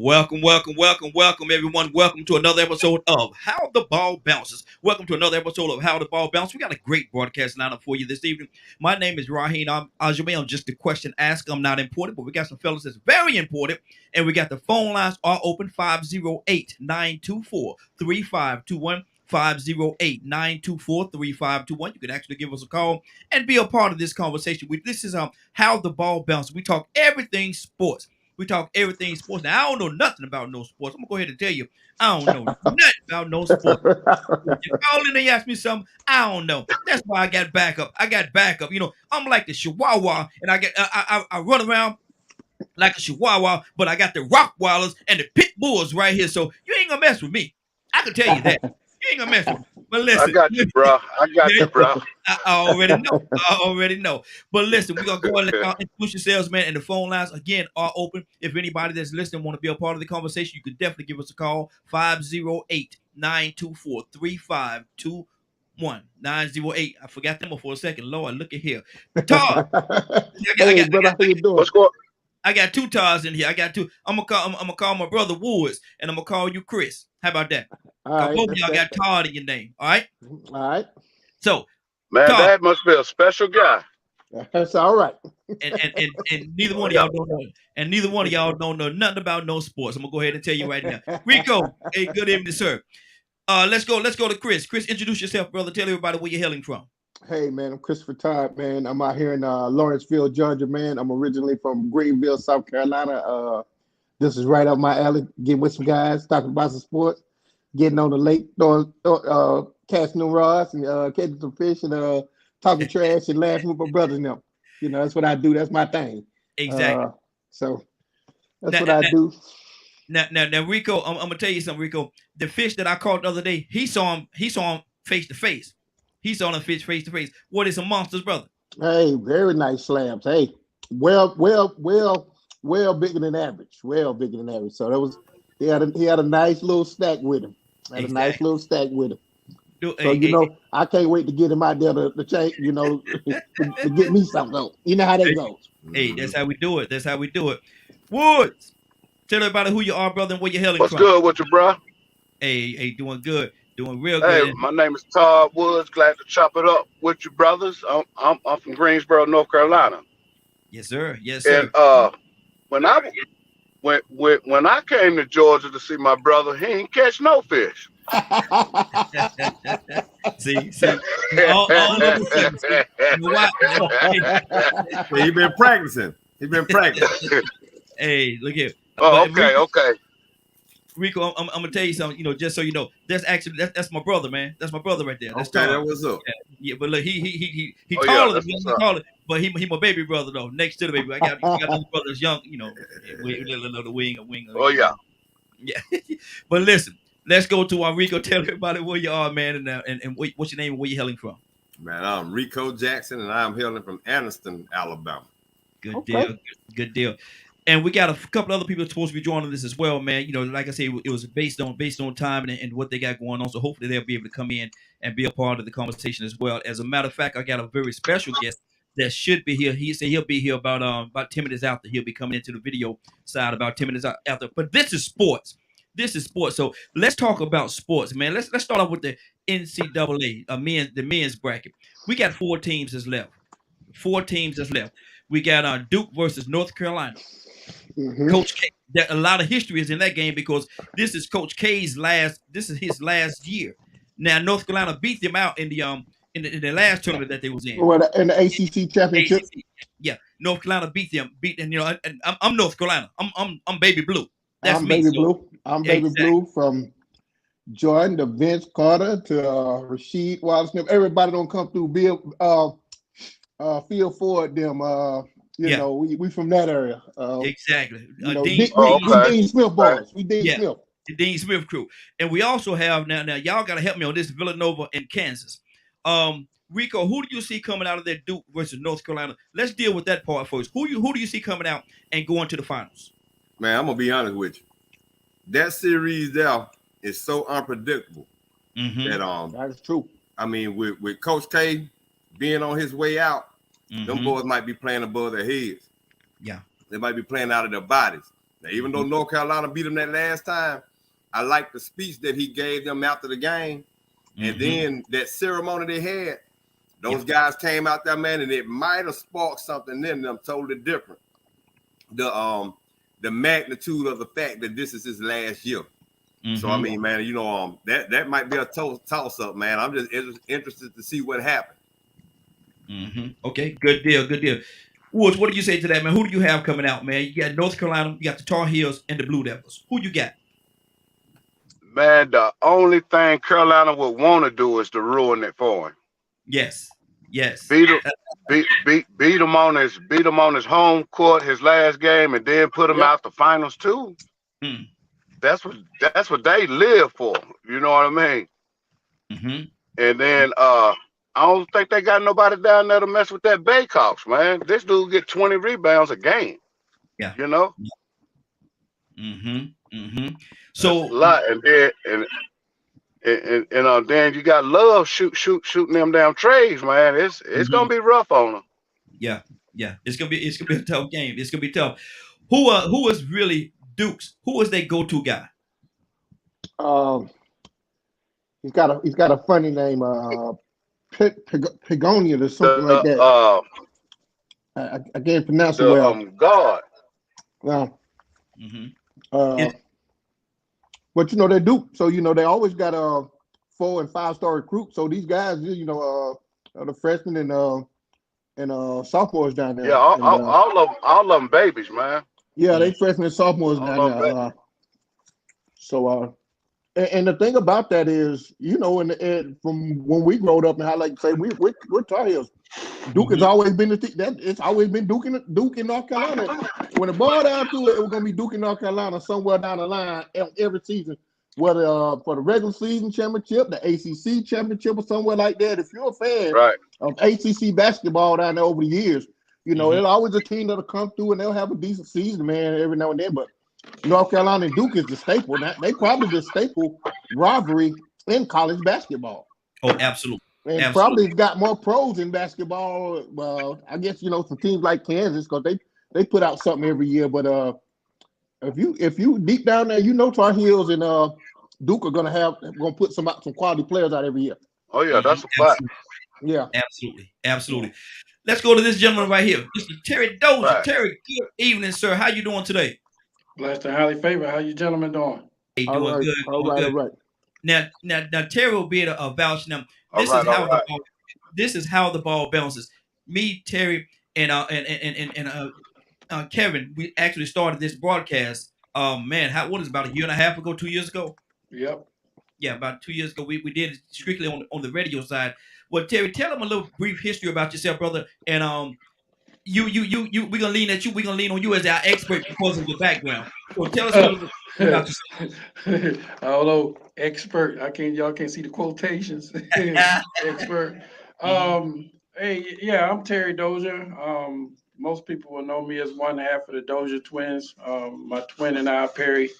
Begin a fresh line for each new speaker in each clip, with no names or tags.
Welcome, everyone. Welcome to another episode of How the Ball Bounces. Welcome to another episode of How the Ball Bounces. We got a great broadcast lineup for you this evening. My name is Raheem. I'm just a question ask. I'm not important, but we got some fellas that's very important. And we got the phone lines are open 508-924-3521. 508-924-3521. You can actually give us a call and be a part of this conversation. This is How the Ball Bounces. We talk everything sports. We talk everything sports. Now, I don't know nothing about no sports. I'm going to go ahead and tell you, I don't know nothing about no sports. If you call in and you ask me something, I don't know. That's why I got backup. I'm like the Chihuahua, and I run around like a Chihuahua, but I got the Rottweilers and the Pit Bulls right here. So you ain't going to mess with me. I can tell you that. You ain't going to mess with me. But
I
listen.
got you, bro. I got you, bro.
I already know. I already know. But listen, we're gonna go and let y'all introduce yourselves, man. And the phone lines again are open. If anybody that's listening want to be a part of the conversation, you can definitely give us a call. 508-924-3521. 908. I forgot them for a second. Lord, look at here. Todd.
Hey, brother, how you doing?
What's going?
I got two Tods in here. I got two. I'm gonna call my brother Woods, and I'm gonna call you Chris. How about that?
All right,
Both of y'all got Todd in your name. All right.
all right.
So,
Man,
Todd.
that must be a special guy.
That's all right.
And neither one of y'all don't know. And neither one of y'all don't know nothing about no sports. I'm gonna go ahead and tell you right now. Rico, hey, good evening, sir. Let's go to Chris. Chris, introduce yourself, brother. Tell everybody where you're hailing from.
Hey, man, I'm Christopher Todd, man. I'm out here in Lawrenceville, Georgia, man. I'm originally from Greenville, South Carolina. This is right up my alley. Getting with some guys, talking about some sports, getting on the lake, casting them rods and catching some fish and talking trash and laughing with my brothers and them. You know, that's what I do. That's my thing.
Exactly.
So that's what I do.
Now, Rico, I'm gonna tell you something, Rico. The fish that I caught the other day, he saw him face to face. He saw the fish face to face. What is some monsters, brother?
Hey, very nice slabs. Hey, well bigger than average. Well bigger than average. So that was he had a nice little stack with him. Had a nice little stack with him. So I can't wait to get him out there to change, to get me something. You know how that goes.
Hey, that's how we do it. That's how we do it. Woods, tell everybody who you are, brother, and where you're hailing
What's
from.
good with you, bro?
Hey, doing good. Doing real
Hey,
good.
my name is Todd Woods. Glad to chop it up with you, brothers. I'm from Greensboro, North Carolina.
Yes, sir. Yes,
And
sir.
when I when I came to Georgia to see my brother, he ain't catch no fish.
See, all of a sudden, see, you know what?
He been practicing. He been practicing.
Hey, look here.
Oh,
But
okay.
Rico, I'm gonna tell you something. Just so you know, that's my brother, man. That's my brother right there. That's
Okay,
Todd.
that was up.
Yeah, but look, he
Oh,
taller
that's
than me.
what's
I'm
up.
taller, but he my baby brother though. Next to the baby, I got little brothers young. Little wing.
Oh yeah.
Yeah. But listen, let's go to our Rico. Tell everybody where you are, man, and what's your name and where you hailing from.
Man, I'm Rico Jackson, and I'm hailing from Anniston, Alabama.
Good deal. Good deal. And we got a couple other people supposed to be joining this as well, man. Like I say, it was based on time and what they got going on. So hopefully they'll be able to come in and be a part of the conversation as well. As a matter of fact, I got a very special guest that should be here. He said he'll be here about 10 minutes after. He'll be coming into the video side about 10 minutes after. But this is sports. This is sports. So let's talk about sports, man. Let's start off with the NCAA, the men's bracket. We got 4 teams that's left. 4 teams that's left. We got Duke versus North Carolina.
Mhm.
Coach K. A lot of history is in that game because this is Coach K's his last year. Now North Carolina beat them out in the last tournament that they was in.
Well, in the ACC championship.
ACC. Yeah, North Carolina beat them. And I'm North Carolina. I'm baby blue. That's
I'm
me.
baby blue. I'm baby blue from Jordan to Vince Carter to Rasheed Wallace. Everybody don't come through. Bill Phil Ford. Them. We from that area.
Exactly.
Dean Smith boys. We Dean Smith.
The Dean Smith crew. And we also have now y'all got to help me on this, Villanova and Kansas. Rico, who do you see coming out of that Duke versus North Carolina? Let's deal with that part first. Who do you see coming out and going to the finals?
Man, I'm gonna be honest with you. That series there is so unpredictable
that is true.
I mean, with Coach K being on his way out, them boys might be playing above their heads.
Yeah,
they might be playing out of their bodies. Now, even though North Carolina beat them that last time, I like the speech that he gave them after the game. And then that ceremony they had, those guys came out there, man, and it might have sparked something in them totally different. The magnitude of the fact that this is his last year. So I mean, man, you know, that might be a toss up, man. I'm just interested to see what happened.
Okay, good deal. Woods, what do you say to that, man? Who do you have coming out, man? You got North Carolina, you got the Tar Heels, and the Blue Devils. Who you got?
Man, the only thing Carolina would want to do is to ruin it for him.
Yes.
Beat him on his home court, his last game, and then put him out the finals too. That's what they live for. You know what I mean? And then I don't think they got nobody down there to mess with that Baycocks, man. This dude get 20 rebounds a game. Yeah. You know?
So
a lot. And then you got Love shooting them down trays, man. It's gonna be rough on them.
Yeah. It's gonna be a tough game. It's gonna be tough. Who is really Dukes? Who is their go-to guy?
He's got a funny name, Pagonian or something like that. I can't pronounce it well.
God.
Well, but you know they're Duke, so you know they always got 4- and 5-star recruits. So these guys, you know, the freshmen and sophomores down there.
Yeah, all of them babies, man.
Yeah, they freshmen and sophomores down there. So and the thing about that is, you know, and from when we growed up and how like say we're Tar Heels. Duke has always been it's always been Duke in North Carolina. When the ball down to it was gonna be Duke in North Carolina somewhere down the line every season, whether for the regular season championship, the ACC championship, or somewhere like that. If you're a fan of ACC basketball down there over the years, you know there's always a team that'll come through and they'll have a decent season, man, every now and then. But North Carolina and Duke is the staple. They probably the staple rivalry in college basketball.
Oh, absolutely.
And probably got more pros in basketball. Well, I guess, you know, some teams like Kansas, because they put out something every year. But if you deep down there, you know Tar Heels and Duke are gonna put some quality players out every year.
Oh yeah, that's a fact.
Yeah,
absolutely. Let's go to this gentleman right here, Mr. Terry Dozier.
Right.
Terry, good evening, sir. How you doing today?
Blessed and highly favored. How you gentlemen doing?
Hey, doing good.
All right.
Now, Terry will be able to vouch now. This is how the ball bounces. Me, Terry, and Kevin, we actually started this broadcast. What is it, about a year and a half ago, 2 years ago?
Yep.
Yeah, about 2 years ago. We did it strictly on the radio side. Well, Terry, tell them a little brief history about yourself, brother. And we're gonna lean at you. We're gonna lean on you as our expert because of your background. So tell us a little bit about yourself.
Although expert, y'all can't see the quotations. Expert. Hey, yeah, I'm Terry Dozier. Most people will know me as one half of the Dozier twins. My twin and I, Perry,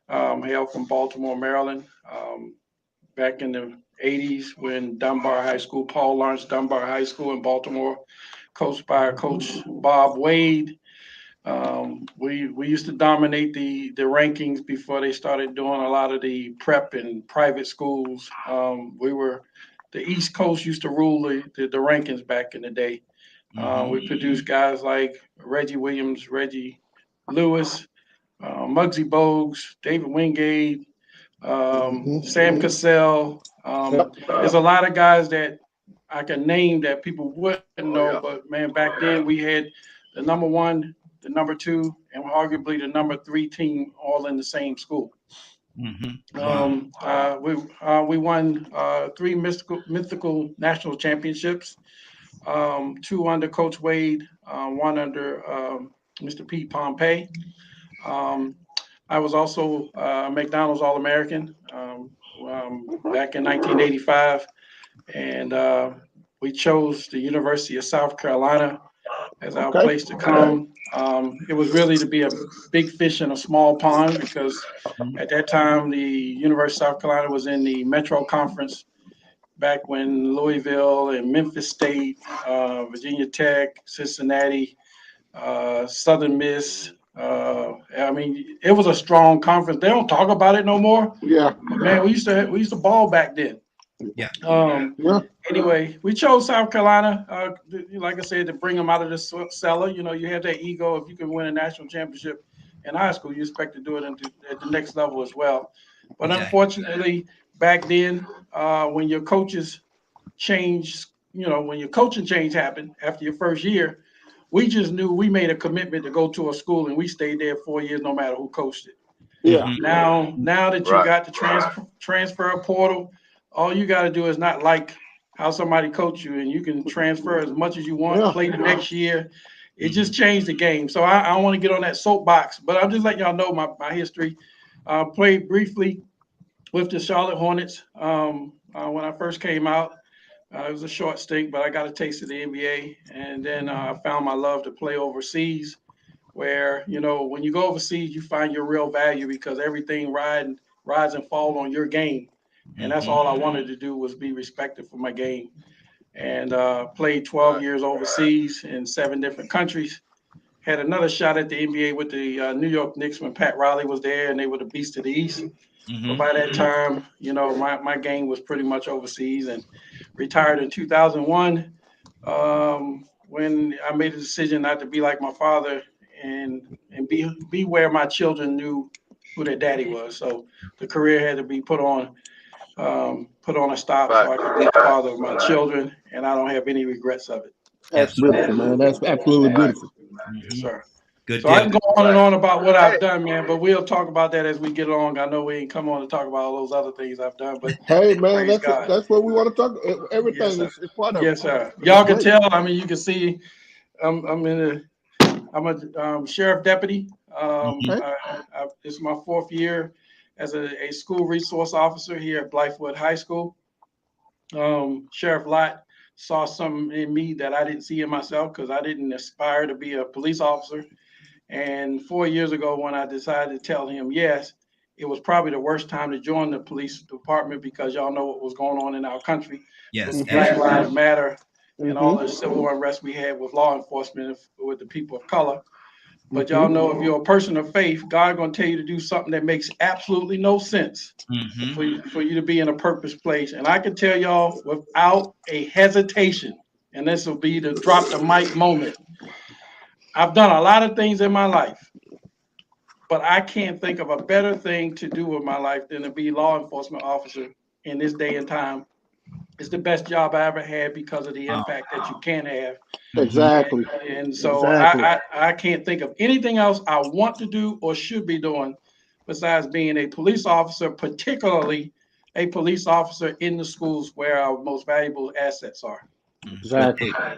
hail from Baltimore, Maryland. Back in the 80s when Dunbar High School, Paul Lawrence Dunbar High School in Baltimore, coached by Coach Bob Wade. We used to dominate the rankings before they started doing a lot of the prep and private schools. The East Coast used to rule the rankings back in the day. We produced guys like Reggie Williams, Reggie Lewis, Muggsy Bogues, David Wingate, Sam Cassell. There's a lot of guys that I can name that people wouldn't know, but man, back then we had the number 1, the number 2, and arguably the number 3 team all in the same school. We won 3 mythical national championships, 2 under Coach Wade, 1 under Mr. Pete Pompey. I was also a McDonald's All-American back in 1985. And we chose the University of South Carolina as our place to come. It was really to be a big fish in a small pond because at that time, the University of South Carolina was in the Metro Conference back when Louisville and Memphis State, Virginia Tech, Cincinnati, Southern Miss, I mean, it was a strong conference. They don't talk about it no more.
Yeah.
Man, we used to ball back then.
Yeah.
Yeah.
Anyway, we chose South Carolina, like I said, to bring them out of the cellar. You know, you have that ego. If you can win a national championship in high school, you expect to do it at the next level as well. But unfortunately, back then, when your coaches change, when your coaching change happened after your first year, we just knew we made a commitment to go to a school, and we stayed there 4 years, no matter who coached it.
Yeah.
Now that you got the transfer portal, all you got to do is not like how somebody coached you, and you can transfer as much as you want, play the next year. It just changed the game. So I don't want to get on that soapbox, but I'm just letting y'all know my history. Played briefly with the Charlotte Hornets when I first came out. It was a short stint, but I got a taste of the NBA, and then I found my love to play overseas, where, when you go overseas, you find your real value because everything rides and falls on your game. And that's all I wanted to do, was be respected for my game. And played 12 years overseas in 7 different countries. Had another shot at the NBA with the New York Knicks when Pat Riley was there, and they were the beast of the East. But by that time, my game was pretty much overseas, and retired in 2001 when I made a decision not to be like my father and be where my children knew who their daddy was. So the career had to be put on a stop so I could be the father of my children, and I don't have any regrets of it.
That's beautiful, man. That's absolutely beautiful.
Yes, sir.
Good
so deal. I can go on and on about what I've done, man, but we'll talk about that as we get along. I know we ain't come on to talk about all those other things I've done, but
hey, man, that's what we want to talk. Everything is part of it.
Yes, sir. Y'all can tell. I mean, you can see I'm a sheriff deputy. It's my 4th year as a school resource officer here at Blythewood High School. Sheriff Lott saw something in me that I didn't see in myself because I didn't aspire to be a police officer. And 4 years ago, when I decided to tell him yes, it was probably the worst time to join the police department because y'all know what was going on in our country.
Yes,
Black Lives Matter and all the civil unrest we had with law enforcement with the people of color. But y'all know, if you're a person of faith, God going to tell you to do something that makes absolutely no sense for you to be in a purpose place. And I can tell y'all without a hesitation, and this will be the drop the mic moment, I've done a lot of things in my life, but I can't think of a better thing to do with my life than to be law enforcement officer in this day and time. It's the best job I ever had because of the impact that you can have.
Exactly.
And so I can't think of anything else I want to do or should be doing besides being a police officer, particularly a police officer in the schools where our most valuable assets are.
Exactly.
Now,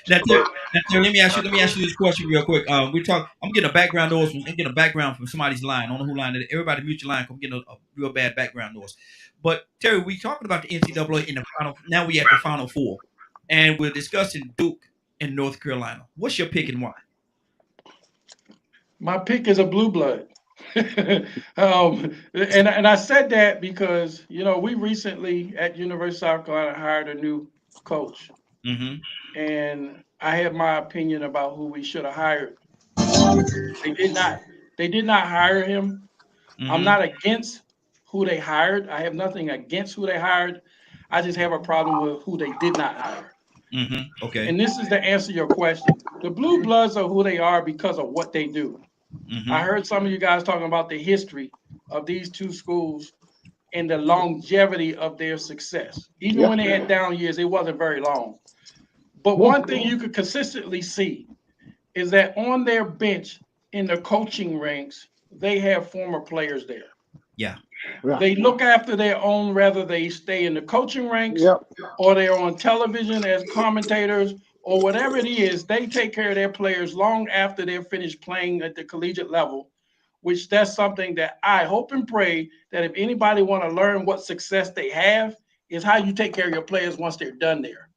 let me ask you this question real quick. I'm getting a background noise. I'm getting a background from somebody's line. I don't know who line it is. Everybody mute your line. I'm getting a real bad background noise. But Terry, we talking about the NCAA in the final. Now we at the Final Four, and we're discussing Duke and North Carolina. What's your pick and why?
My pick is a blue blood. And I said that because we recently at University of South Carolina hired a new coach, and I have my opinion about who we should have hired. They did not hire him. I'm not against who they hired. I have nothing against who they hired. I just have a problem with who they did not hire.
Okay.
And this is to answer your question. The Blue Bloods are who they are because of what they do. I heard some of you guys talking about the history of these two schools and the longevity of their success. Even when they had down years, it wasn't very long. But one thing you could consistently see is that on their bench in the coaching ranks, they have former players there.
Yeah.
They look after their own, whether they stay in the coaching ranks or they're on television as commentators or whatever it is. They take care of their players long after they're finished playing at the collegiate level, which that's something that I hope and pray that if anybody want to learn what success they have is how you take care of your players once they're done there.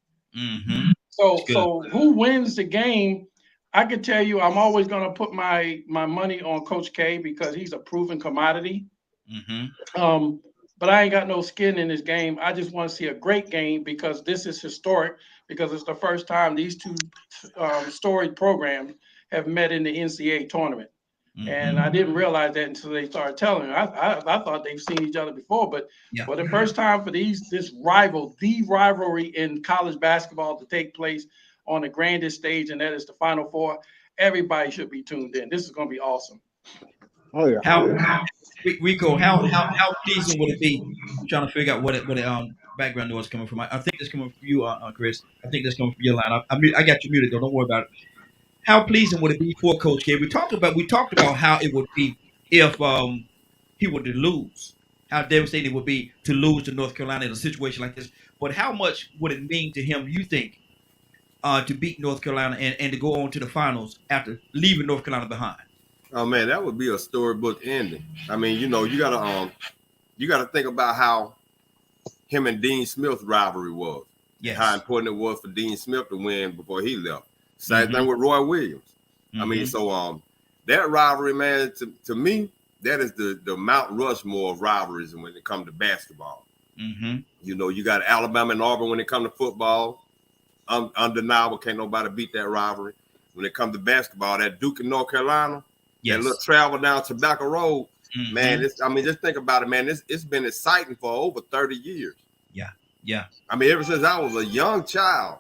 So who wins the game? I can tell you, I'm always going to put my money on Coach K because he's a proven commodity. But I ain't got no skin in this game. I just want to see a great game because this is historic because it's the first time these two storied programs have met in the NCAA tournament. And I didn't realize that until they started telling me. I thought they've seen each other before, but for the first time for the rivalry in college basketball to take place on the grandest stage, and that is the Final Four, everybody should be tuned in. This is going to be awesome.
Oh yeah.
Rico, how pleasing would it be? I'm trying to figure out what background noise coming from. I think that's coming from you, Chris. I think that's coming from your line. I got you muted though. Don't worry about it. How pleasing would it be for Coach K? We talked about how it would be if he were to lose. How devastating it would be to lose to North Carolina in a situation like this. But how much would it mean to him, you think, to beat North Carolina and to go on to the finals after leaving North Carolina behind?
Oh man, that would be a storybook ending. I mean, you gotta think about how him and Dean Smith's rivalry was.
Yes.
How important it was for Dean Smith to win before he left. Same thing with Roy Williams. I mean, so that rivalry, man, to me, that is the Mount Rushmore of rivalries when it comes to basketball. You know, you got Alabama and Auburn when it comes to football. Undeniable, can't nobody beat that rivalry. When it comes to basketball, that Duke and North Carolina, that little travel down Tobacco Road, man, just think about it, man. It's been exciting for over 30 years.
Yeah.
I mean, ever since I was a young child,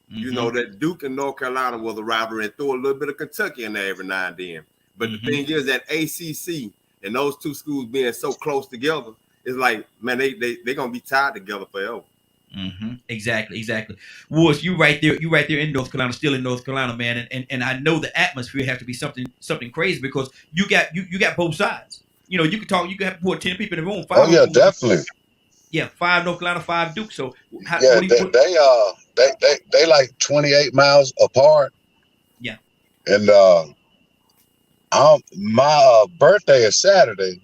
you know, that Duke and North Carolina was a rivalry, and throw a little bit of Kentucky in there every now and then. But the thing is that ACC and those two schools being so close together, it's like, man, they're going to be tied together forever.
Exactly. Woods, you right there in North Carolina, still in North Carolina, man. And I know the atmosphere has to be something crazy because you got both sides. You know, you can have to put 10 people in the room. 5
Oh yeah, definitely.
Yeah, 5 North Carolina, 5 Duke. So
they like 28 miles apart.
Yeah.
And my birthday is Saturday,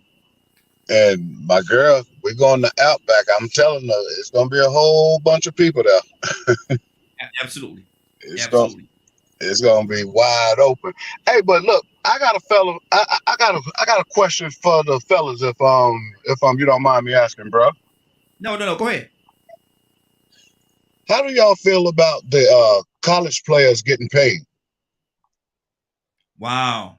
and my girl, we're going to Outback. I'm telling her it's gonna be a whole bunch of people there.
Absolutely.
It's gonna be wide open. Hey, but look, I got a question for the fellas if you don't mind me asking, bro.
No, go ahead.
How do y'all feel about the college players getting paid?
Wow.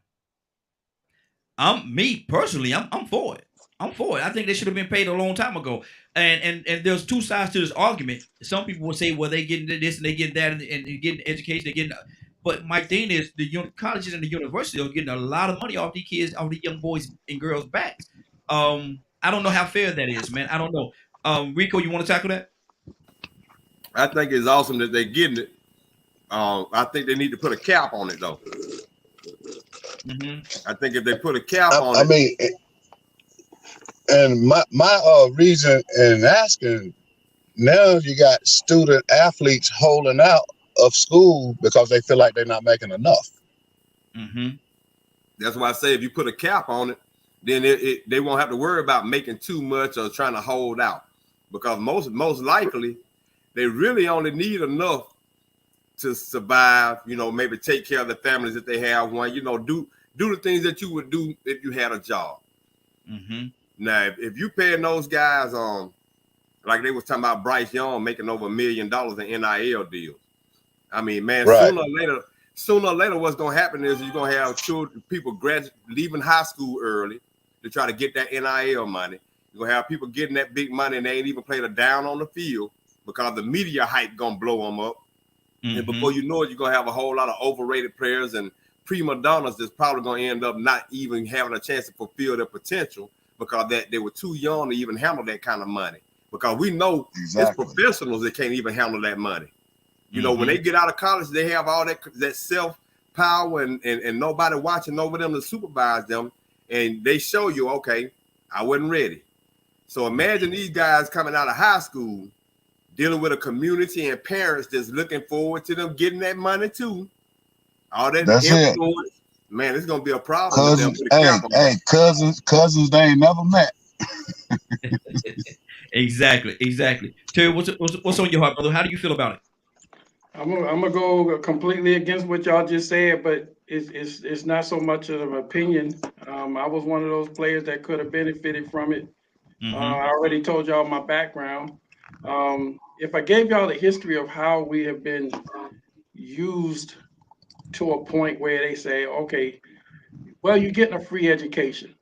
Me personally, I'm for it. I think they should have been paid a long time ago. And there's two sides to this argument. Some people will say, well, they getting this and they getting that and getting education, they getting. But my thing is, the colleges and the universities are getting a lot of money off these kids, off the young boys and girls' backs. I don't know how fair that is, man. I don't know. Rico, you want to tackle that?
I think it's awesome that they're getting it. I think they need to put a cap on it, though. I think if they put a cap on it.
I mean, and my reason in asking, now you got student athletes holding out of school because they feel like they're not making enough.
That's why I say if you put a cap on it, then they won't have to worry about making too much or trying to hold out, because most likely they really only need enough to survive. You know, maybe take care of the families that they have. One, you know, do the things that you would do if you had a job. Now, if you paying those guys like they was talking about Bryce Young making over $1 million in NIL deals. I mean, man,
right.
Sooner or later, what's going to happen is you're going to have people leaving high school early to try to get that NIL money. You're going to have people getting that big money and they ain't even played a down on the field because the media hype going to blow them up. And before you know it, you're going to have a whole lot of overrated players and prima donnas that's probably going to end up not even having a chance to fulfill their potential because they were too young to even handle that kind of money. Because we know it's professionals that can't even handle that money. You know, when they get out of college, they have all that self-power and nobody watching over them to supervise them. And they show you, okay, I wasn't ready. So imagine these guys coming out of high school, dealing with a community and parents that's looking forward to them getting that money too. All that influence, man, it's gonna be a problem.
Cousins, they ain't never met.
Exactly. Terry, what's on your heart, brother? How do you feel about it?
I'm gonna go completely against what y'all just said, but it's not so much of an opinion. I was one of those players that could have benefited from it. I already told y'all my background. If I gave y'all the history of how we have been used to a point where they say, okay, Well, you're getting a free education.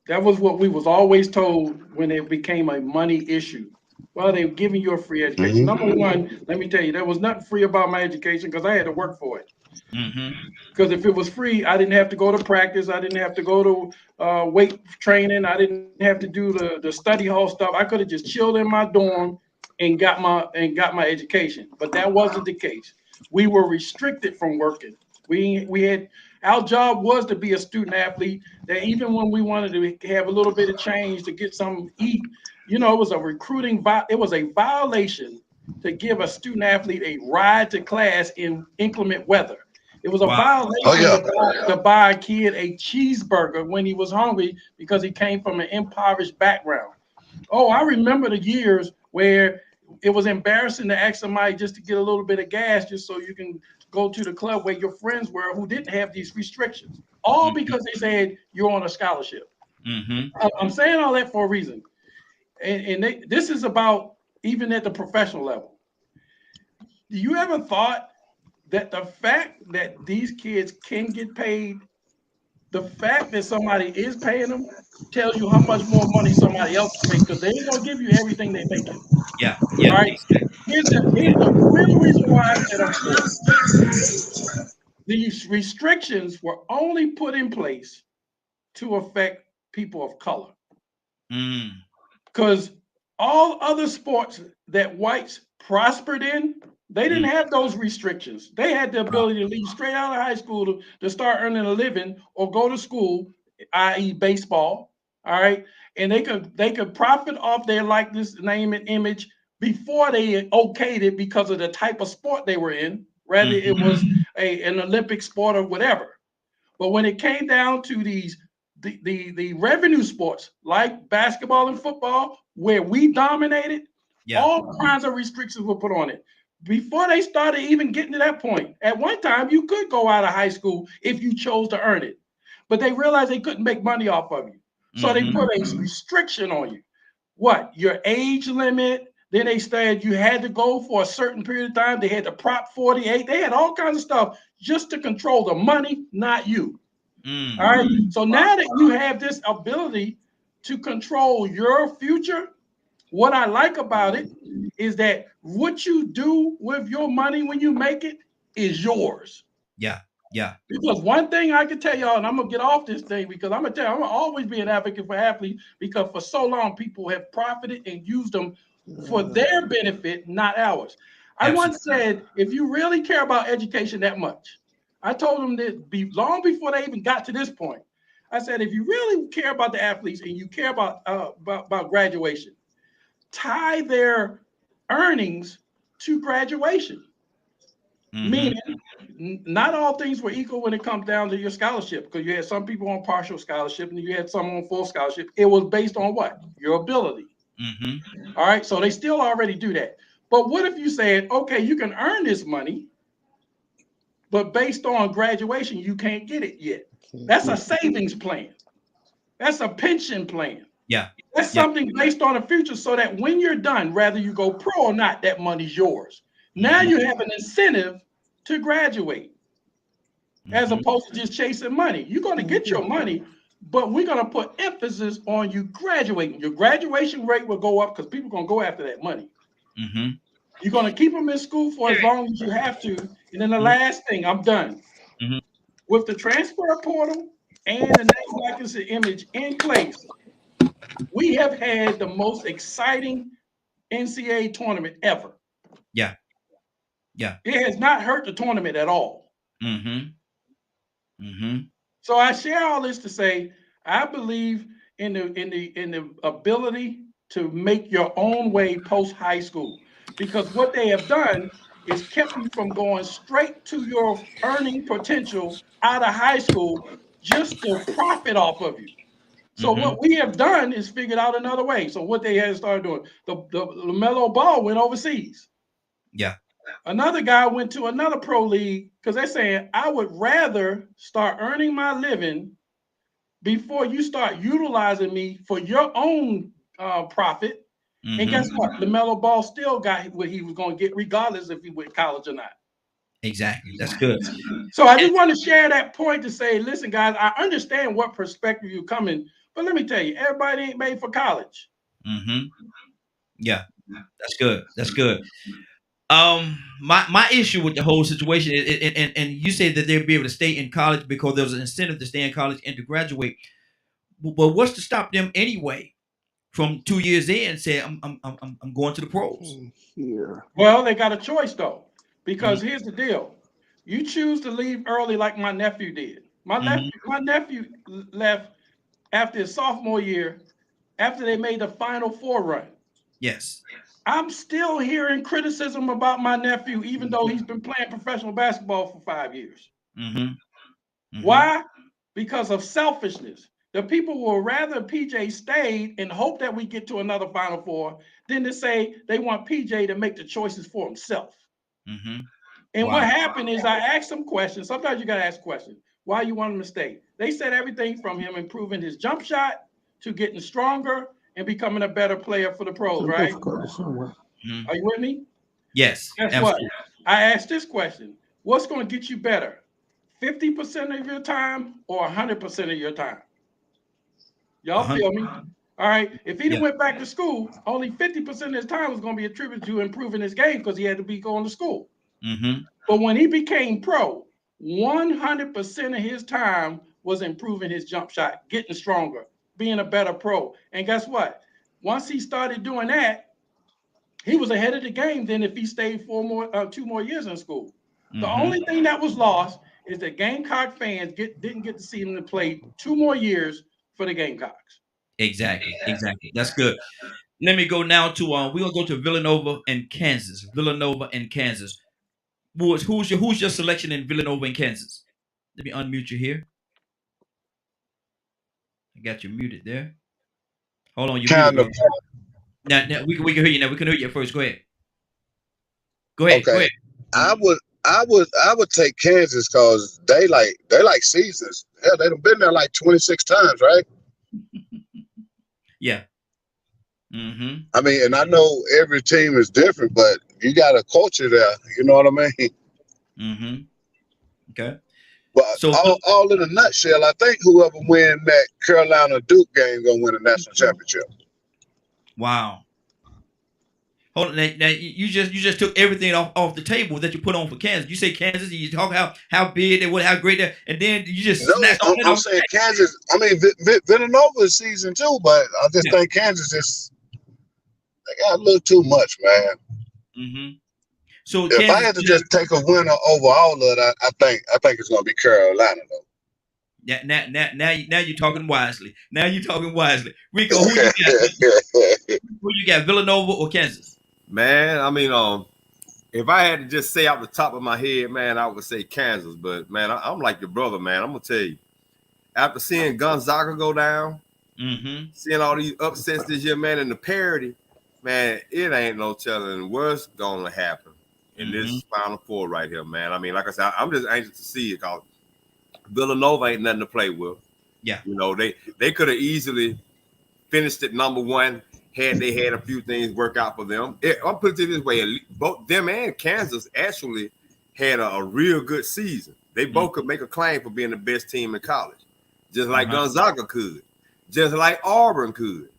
That was what we was always told when it became a money issue. Well, they're giving you a free education.
Mm-hmm.
Number one, let me tell you, there was nothing free about my education because I had to work for it.
Mm-hmm.
Because if it was free, I didn't have to go to practice. I didn't have to go to weight training. I didn't have to do the study hall stuff. I could have just chilled in my dorm and got my education. But that wasn't the case. We were restricted from working. We had our job was to be a student athlete. That even when we wanted to have a little bit of change to get something to eat, it was a recruiting. It was a violation to give a student athlete a ride to class in inclement weather. It was a violation to buy a kid a cheeseburger when he was hungry because he came from an impoverished background. Oh, I remember the years where it was embarrassing to ask somebody just to get a little bit of gas just so you can go to the club where your friends were who didn't have these restrictions. All because they said you're on a scholarship.
Mm-hmm.
I'm saying all that for a reason. And this is about even at the professional level. Do you ever thought that the fact that these kids can get paid, the fact that somebody is paying them tells you how much more money somebody else makes because they ain't gonna give you everything they make.
Yeah.
All right. Here's the real reason why I said I'm for it. These restrictions were only put in place to affect people of color. Because all other sports that whites prospered in, they didn't have those restrictions. They had the ability to leave straight out of high school to start earning a living or go to school, i.e. baseball. All right. And they could profit off their likeness, name, and image before they okayed it because of the type of sport they were in, whether it was an Olympic sport or whatever. But when it came down to the revenue sports like basketball and football, where we dominated, all kinds of restrictions were put on it. Before they started even getting to that point, at one time you could go out of high school if you chose to earn it, but they realized they couldn't make money off of you. So they put a restriction on you. What? Your age limit. Then they said you had to go for a certain period of time. They had the Prop 48. They had all kinds of stuff just to control the money, not you. All right. So now that you have this ability to control your future, what I like about it is that what you do with your money when you make it is yours.
Yeah. Yeah.
Because one thing I can tell y'all, and I'm gonna get off this thing because I'm gonna always be an advocate for athletes because for so long people have profited and used them for their benefit, not ours. I once said, if you really care about education that much, I told them that long before they even got to this point. I said, if you really care about the athletes and you care about graduation, tie their earnings to graduation. Meaning, not all things were equal when it comes down to your scholarship, because you had some people on partial scholarship and you had some on full scholarship. It was based on what? Your ability. All right, so they still already do that. But what if you said, okay, you can earn this money, but based on graduation, you can't get it yet. That's a savings plan. That's a pension plan.
Yeah.
That's something based on the future so that when you're done, whether you go pro or not, that money's yours. Now you have an incentive to graduate as opposed to just chasing money. You're going to get your money, but we're going to put emphasis on you graduating. Your graduation rate will go up because people are going to go after that money. You're going to keep them in school for as long as you have to. And then the last thing, I'm done. With the transfer portal and the name, likeness, and image in place, we have had the most exciting NCAA tournament ever.
Yeah. Yeah.
It has not hurt the tournament at all. So I share all this to say, I believe in the ability to make your own way post high school, because what they have done is kept you from going straight to your earning potential out of high school just to profit off of you. So what we have done is figured out another way. So what they had started doing, the LaMelo Ball went overseas.
Yeah.
Another guy went to another pro league because they're saying, I would rather start earning my living before you start utilizing me for your own profit. And guess what? LaMelo Ball still got what he was going to get regardless if he went to college or not.
Exactly. That's good.
So I just want to share that point to say, listen, guys, I understand what perspective you're coming, but let me tell you, everybody ain't made for college.
Mm-hmm. Yeah, that's good. That's good. My issue with the whole situation is, and you say that they'll be able to stay in college because there's an incentive to stay in college and to graduate. But what's to stop them anyway from 2 years in and say I'm going to the pros?
Here.
Well, they got a choice though, because here's the deal: you choose to leave early, like my nephew did. My nephew left after his sophomore year, after they made the Final Four run.
Yes.
I'm still hearing criticism about my nephew, even though he's been playing professional basketball for 5 years. Why? Because of selfishness. The people will rather PJ stayed and hope that we get to another Final Four than to say they want PJ to make the choices for himself. And what happened is I asked them questions. Sometimes you got to ask questions. Why you want him to stay? They said everything from him improving his jump shot to getting stronger and becoming a better player for the pros, right? Are you with me?
Yes.
Guess
Absolutely.
what? I asked this question. What's going to get you better? 50% of your time or 100% of your time? Y'all feel me? All right. If he went back to school, only 50% of his time was going to be attributed to improving his game because he had to be going to school. But when he became pro, 100% of his time was improving his jump shot, getting stronger, being a better pro. And guess what? Once he started doing that, he was ahead of the game than if he stayed 2 more years in school. The only thing that was lost is that Gamecock fans didn't get to see him to play 2 more years for the Gamecocks.
Exactly. That's good. Let me go now to we're gonna go to Villanova and Kansas. Who's your selection in Villanova and Kansas? Let me unmute you here. I got you muted there. Hold on, you muted, bro. Now we can hear you now. We can hear you first. Go ahead.
Okay. I would take Kansas because they like seasons. Hell, they done been there like 26 times, right?
Yeah.
I mean, and I know every team is different, but you got a culture there. You know what I mean?
Okay.
But so all in a nutshell, I think whoever win that Carolina Duke game gonna win a national championship.
Wow. Hold on, now you just took everything off the table that you put on for Kansas. You say Kansas, you talk how big they were, how great they, and then you just
I'm saying Kansas. I mean Villanova is season 2, but I just think Kansas they got a little too much, man.
So
if Kansas, I had to just take a winner over all of it, I think it's gonna be Carolina though.
Now you're talking wisely. Rico, who you got? Who you got, Villanova or Kansas?
Man, I mean, if I had to just say out the top of my head, man, I would say Kansas. But man, I'm like your brother, man. I'm gonna tell you, after seeing Gonzaga go down, seeing all these upsets this year, man, and the parity, man, it ain't no telling what's gonna happen in this Final Four right here, man. I mean, like I said, I'm just anxious to see it because Villanova ain't nothing to play with.
Yeah,
you know, they could have easily finished at number 1 had they had a few things work out for them. I'll put it this way: both them and Kansas actually had a real good season. They both could make a claim for being the best team in college, just like Gonzaga could, just like Auburn could.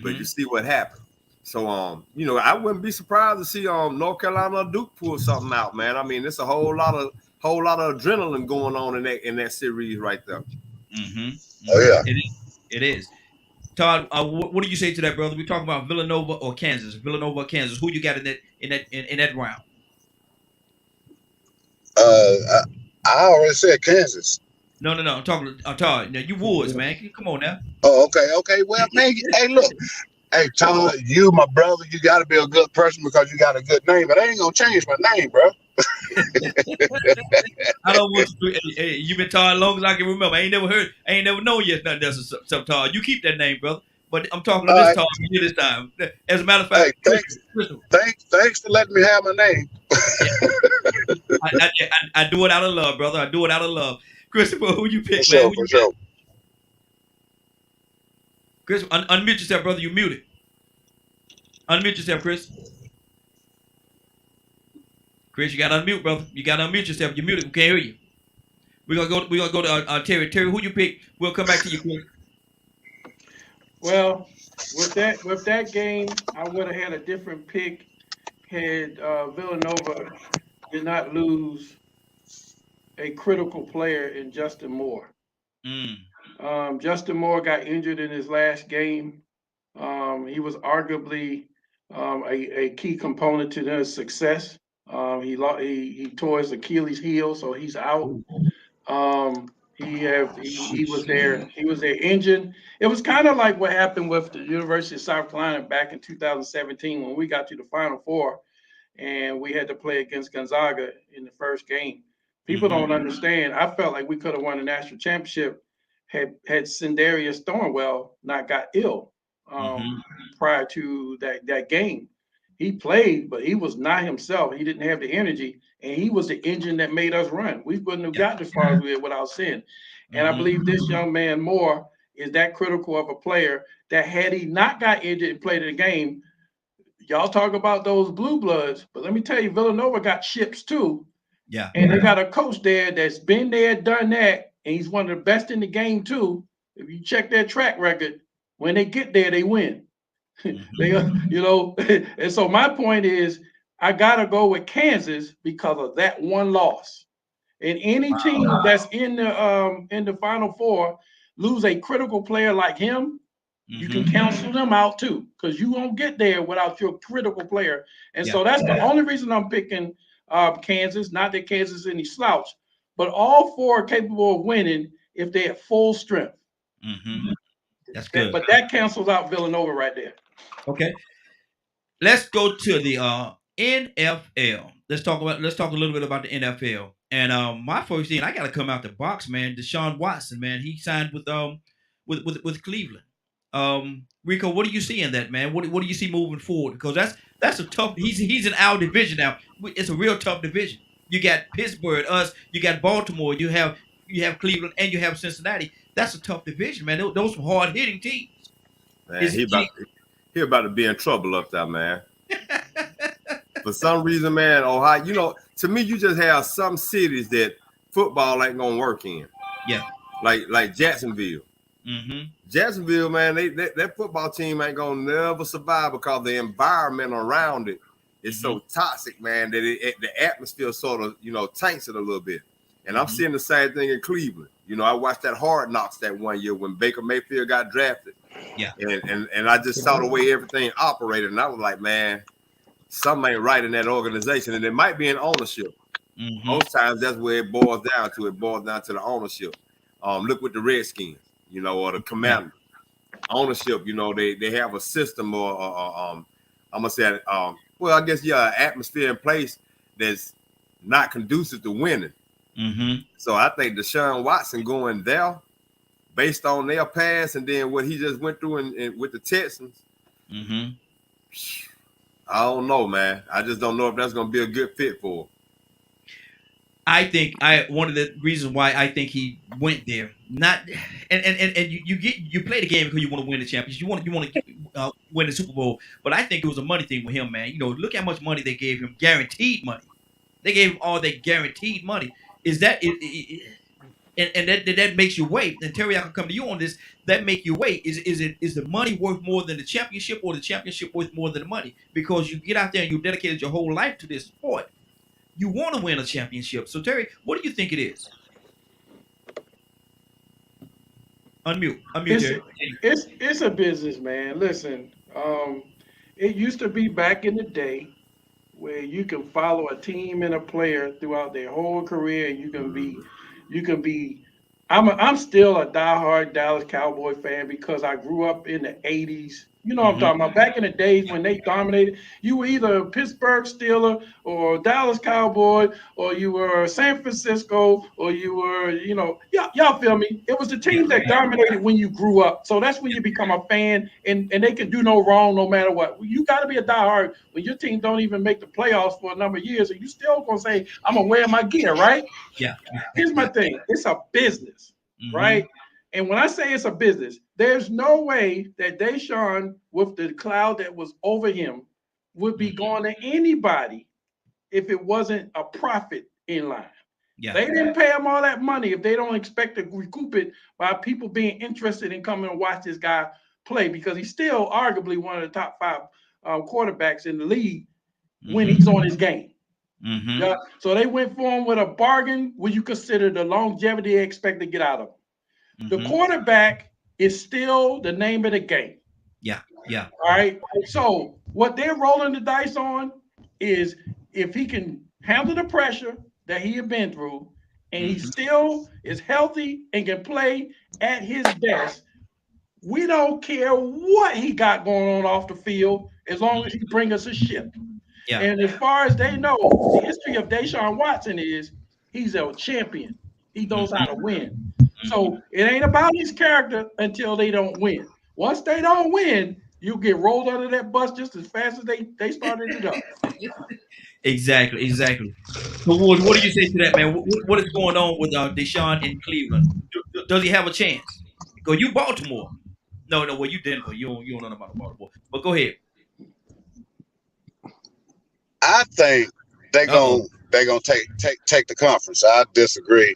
But you see what happened. So, you know, I wouldn't be surprised to see North Carolina or Duke pull something out, man. I mean, it's a whole lot of adrenaline going on in that series right there.
Oh yeah,
it is. Todd, what do you say to that, brother? We're talking about Villanova or Kansas. Villanova or Kansas. Who you got in that round?
I already said Kansas.
No. I'm talking Todd. Now you Woods, man. Come on now.
Oh, okay. Well, man, hey, look. Hey, Todd, you, my brother, you got to be a good person because you got a good name, but I ain't going to change my name, bro.
I don't want to. Hey, you been Todd long as I can remember. I ain't never known you as nothing else except Todd. You keep that name, brother. But I'm talking to this Todd here this time. As a matter of fact,
hey, thanks for letting me have my name.
I do it out of love, brother. I do it out of love. Christopher, who you pick,
man?
For sure. Chris, unmute yourself, brother. You muted. Unmute yourself, Chris. Chris, you got to unmute, brother. You got to unmute yourself. You're muted. We can't hear you. We're gonna go to Terry. Terry, who you pick? We'll come back to you, Chris.
Well, with that game, I would have had a different pick had Villanova did not lose a critical player in Justin Moore. Justin Moore got injured in his last game. He was arguably a key component to their success. He tore his Achilles heel, so he's out. He was their engine. It was kind of like what happened with the University of South Carolina back in 2017 when we got to the Final Four and we had to play against Gonzaga in the first game. People don't understand. I felt like we could have won a national championship had Sindarius Thornwell not got ill prior to that game. He played, but he was not himself. He didn't have the energy, and he was the engine that made us run. We wouldn't have got as far as we did without Sin. And I believe this young man Moore is that critical of a player that had he not got injured and played in the game, y'all talk about those blue bloods, but let me tell you, Villanova got ships too.
Yeah.
And they got a coach there that's been there, done that, and he's one of the best in the game too. If you check their track record, when they get there, they win. They, and so my point is, I gotta go with Kansas because of that one loss. And any team that's in the Final Four lose a critical player like him, you can cancel them out too, because you won't get there without your critical player. And so that's the only reason I'm picking Kansas. Not that Kansas is any slouch, but all four are capable of winning if they're at full strength.
That's good.
But that cancels out Villanova right there.
Okay. Let's go to the NFL. Let's talk a little bit about the NFL. And my first thing, I got to come out the box, man. Deshaun Watson, man, he signed with Cleveland. Rico, what do you see in that, man? What do you see moving forward? Because that's a tough. He's in our division now. It's a real tough division. You got Pittsburgh, us. You got Baltimore. You have Cleveland, and you have Cincinnati. That's a tough division, man. Those are hard hitting teams.
Man, he about to be in trouble up there, man. For some reason, man, Ohio. To me, you just have some cities that football ain't gonna work in.
Yeah.
Like Jacksonville. Jacksonville, man, that football team ain't gonna never survive because the environment around it is so toxic, man, that the atmosphere sort of, taints it a little bit. And I'm seeing the same thing in Cleveland. I watched that Hard Knocks that one year when Baker Mayfield got drafted.
Yeah.
And I just saw the way everything operated, and I was like, man, something ain't right in that organization, and it might be in ownership. Most times that's where it boils down to. It boils down to the ownership. Look with the Redskins, or the Commanders. Ownership, they have a system or I'm gonna say, I guess atmosphere in place that's not conducive to winning. So I think Deshaun Watson going there, based on their past and then what he just went through in with the Texans. I don't know, man. I just don't know if that's going to be a good fit for him.
I think one of the reasons why I think he went there, you play the game because you want to win the championship. You want to win the Super Bowl. But I think it was a money thing with him, man. Look how much money they gave him, guaranteed money. They gave him all that guaranteed money. Is that and that makes you wait? And Terry, I can come to you on this. That make you wait. Is the money worth more than the championship, or the championship worth more than the money? Because you get out there and you dedicated your whole life to this sport. You want to win a championship. So Terry, what do you think it is? Unmute, Terry.
It's a business, man. Listen, it used to be back in the day where you can follow a team and a player throughout their whole career, and you can be. I'm still a diehard Dallas Cowboy fan because I grew up in the 80s. You know what I'm talking about. Back in the days when they dominated, you were either a Pittsburgh Steeler or Dallas Cowboy, or you were San Francisco, or you were, y'all feel me? It was the team that dominated when you grew up. So that's when you become a fan, and they can do no wrong no matter what. You got to be a diehard when your team don't even make the playoffs for a number of years, and you still going to say, I'm going to wear my gear, right?
Yeah.
Here's my thing. It's a business, right? And when I say it's a business, there's no way that Deshaun, with the cloud that was over him, would be going to anybody if it wasn't a profit in line.
Yeah.
They didn't pay him all that money if they don't expect to recoup it by people being interested in coming and watch this guy play, because he's still arguably one of the top 5 quarterbacks in the league when he's on his game. Yeah, so they went for him with a bargain when you consider the longevity they expect to get out of him. The quarterback is still the name of the game.
Yeah.
All right. So what they're rolling the dice on is if he can handle the pressure that he had been through, and he still is healthy and can play at his best, we don't care what he got going on off the field as long as he bring us a ship. Yeah. And as far as they know, the history of Deshaun Watson is he's a champion. He knows how to win. So it ain't about his character until they don't win. Once they don't win, you get rolled under that bus just as fast as they started it up.
Exactly. But what do you say to that, man? What is going on with Deshaun in Cleveland? Does he have a chance? Go, you Baltimore. No, well, you Denver. You don't know about Baltimore. But go ahead.
I think they're gonna take the conference. I disagree.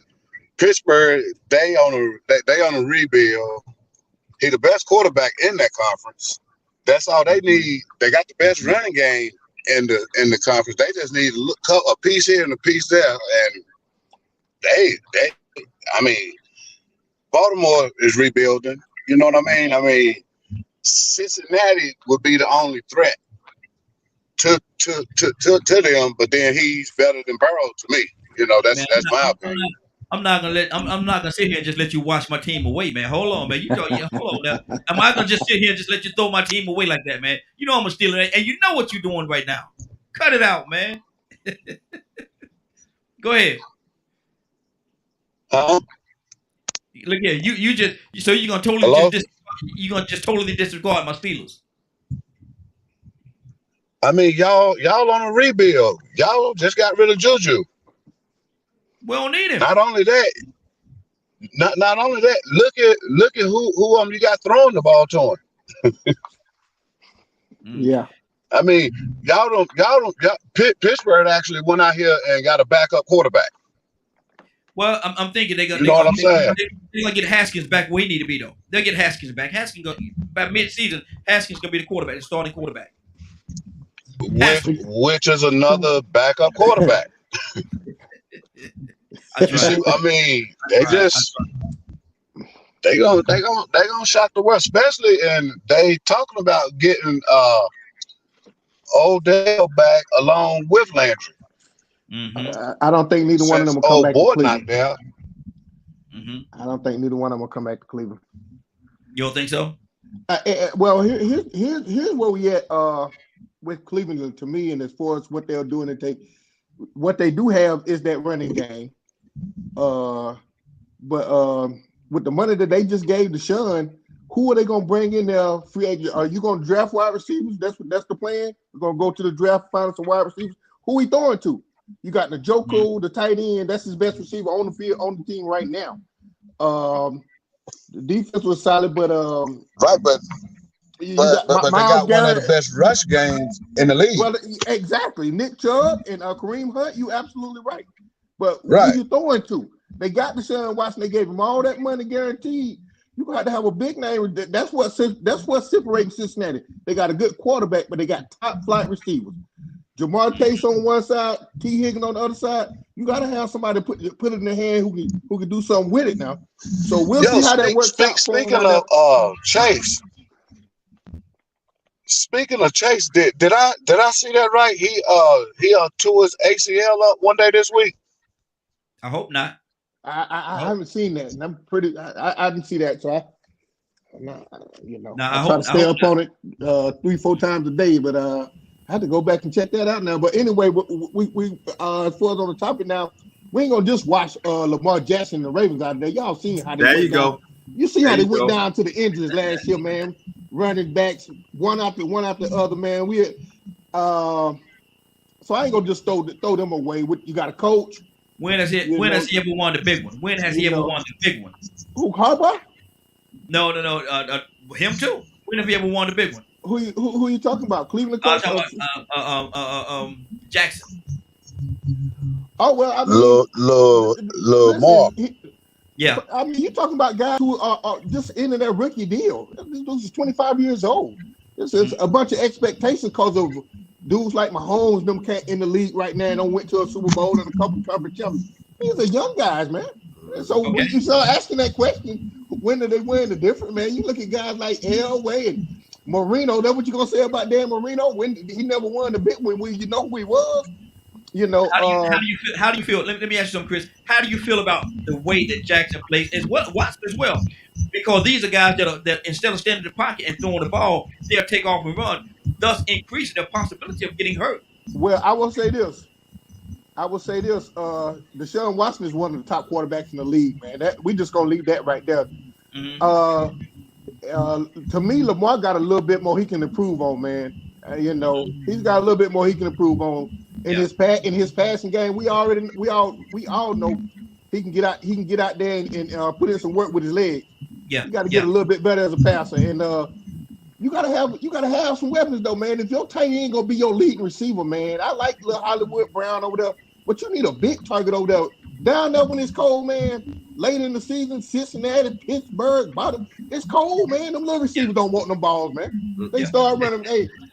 Pittsburgh, they on a rebuild. He the best quarterback in that conference. That's all they need. They got the best running game in the conference. They just need a piece here and a piece there. And I mean, Baltimore is rebuilding. You know what I mean? I mean, Cincinnati would be the only threat to them, but then he's better than Burrow to me. You know, that's my opinion.
I'm not gonna sit here and just let you wash my team away, man. Hold on, man. Hold on now. Am I gonna just sit here and just let you throw my team away like that, man? You know I'm a Steeler, and you know what you're doing right now. Cut it out, man. Go ahead. Look here, you're gonna totally disregard my Steelers.
I mean, y'all on a rebuild. Y'all just got rid of Juju.
We don't need him.
Not only that. Look at who you got throwing the ball to him.
Yeah.
I mean, Pittsburgh actually went out here and got a backup quarterback.
Well, I'm thinking they're gonna.
You know what I'm saying?
They're gonna get Haskins back where he need to be, though. They'll get Haskins back. By mid-season, Haskins gonna be the quarterback, the starting quarterback.
Which is another backup quarterback. You see, I mean, they gonna shock the world, especially, and they talking about getting Odell back along with Landry.
I don't think neither one of them will come back to Cleveland.
Not there.
I don't think neither one of them will come back to Cleveland.
You don't think so?
Well, here's where we at with Cleveland, to me, and as far as what they're doing, what they do have is that running game. But with the money that they just gave Deshaun, who are they gonna bring in there? Free agent? Are you gonna draft wide receivers? That's the plan. We're gonna go to the draft, find some wide receivers. Who he throwing to? You got Njoku, the tight end. That's his best receiver on the field, on the team right now. The defense was solid, but
but they got one of the best rush games in the league.
Well, exactly. Nick Chubb and Kareem Hunt. You absolutely right. But who are you throwing to? They got Deshaun Watson. They gave him all that money guaranteed. You got to have a big name. That's what separates Cincinnati. They got a good quarterback, but they got top flight receivers. Jamar Chase on one side, T. Higgins on the other side. You got to have somebody put it in their hand who can do something with it now. So we'll see how that works out.
Speaking of Chase. Speaking of Chase, did I see that right? He tore his ACL up one day this week.
I hope not.
I haven't seen that, and I didn't see that, so I try to stay up on it 3-4 times a day, but I had to go back and check that out now. But anyway, we as far as on the topic now, we ain't gonna just watch Lamar Jackson and the Ravens out there. Y'all seen how they
there you go.
Down. You see how they went down to the injuries last year, man. Running backs, one after the other, man. So I ain't gonna just throw them away. You got a coach.
When has he ever won the big one? When has he ever won the big one?
Who, Harbaugh?
No. Him too. When have he ever won the big one?
Who are you talking about? Cleveland coach?
Jackson.
Oh well, I mean,
little more.
Yeah.
I mean, you're talking about guys who are just ending their rookie deal. This is 25 years old. This is a bunch of expectations because of dudes like Mahomes. Them can't in the league right now and don't went to a Super Bowl and a couple conference champions. These are young guys, man. And so when you start asking that question, when do they win the difference, man? You look at guys like Elway and Marino. That's what you gonna say about Dan Marino? When he never won the big when you know who he was. You know,
how do you feel? Let me ask you something, Chris. How do you feel about the way that Jackson plays Watson as well? Because these are guys that instead of standing in the pocket and throwing the ball, they'll take off and run, thus increasing the possibility of getting hurt.
Well, I will say this. Deshaun Watson is one of the top quarterbacks in the league, man. We just gonna leave that right there. To me, Lamar got a little bit more he can improve on, man. You know, he's got a little bit more he can improve on in his passing game. We all know he can get out there and put in some work with his legs.
Yeah,
you got to get a little bit better as a passer, and you gotta have some weapons though, man. If your tight end ain't gonna be your leading receiver, man, I like little Hollywood Brown over there, but you need a big target over there. Down there when it's cold, man. Late in the season, Cincinnati, Pittsburgh, bottom. It's cold, man. Them little receivers don't want them balls, man. They start running.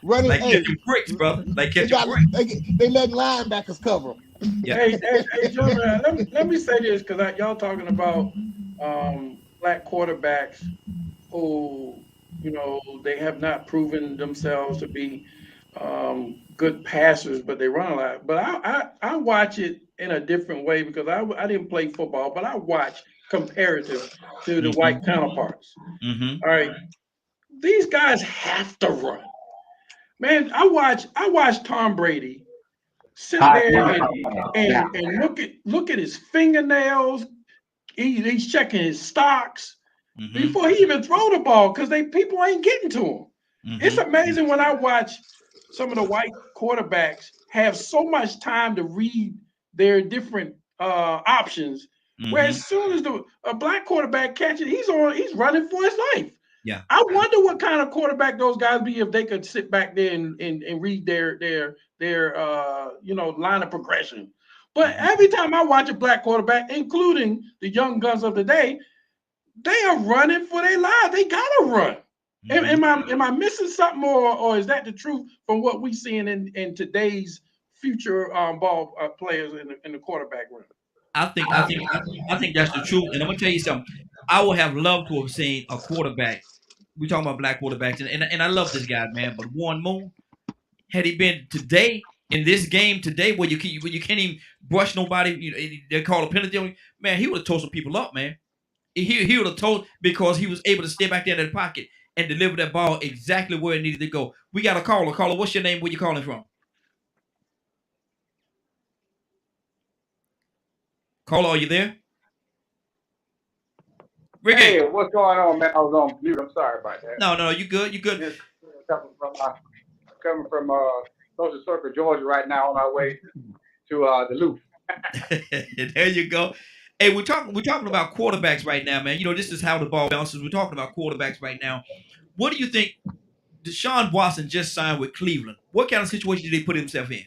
Like catching bricks, brother. Like catching bricks.
They let linebackers cover them.
Yeah.
Hey, John, let me say this because y'all talking about black quarterbacks who, you know, they have not proven themselves to be good passers, but they run a lot. But I watch it in a different way because I didn't play football, but I watch comparative to the white counterparts. All right, these guys have to run. Man, I watch Tom Brady sit there and look at his fingernails. He's checking his stocks before he even throw the ball because people ain't getting to him. It's amazing when I watch some of the white quarterbacks have so much time to read their different options. Where as soon as a black quarterback catches, he's running for his life.
Yeah.
I wonder what kind of quarterback those guys be if they could sit back there and read their line of progression. But every time I watch a black quarterback, including the young guns of the day, they are running for their lives. They gotta run. Am I missing something, or is that the truth from what we seeing in today's future ball players in the quarterback room?
I think that's the truth, and I'm gonna tell you something. I would have loved to have seen a quarterback. We're talking about black quarterbacks, and I love this guy, man. But Warren Moon, had he been today in this game today, where you can't even brush nobody, they call a penalty, man, he would have told some people up, man. He would have told because he was able to stay back there in the pocket and deliver that ball exactly where it needed to go. We got a caller. Caller, what's your name? Where you calling from? Caller, are you there?
Ricky. Hey, what's going on, man? I was on mute. I'm sorry about that.
No, you good. You good.
Just coming from Social Circle, Georgia, right now on our way to Duluth.
There you go. Hey, we're talking about quarterbacks right now, man. You know, this is how the ball bounces. We're talking about quarterbacks right now. What do you think? Deshaun Watson just signed with Cleveland. What kind of situation did he put himself in?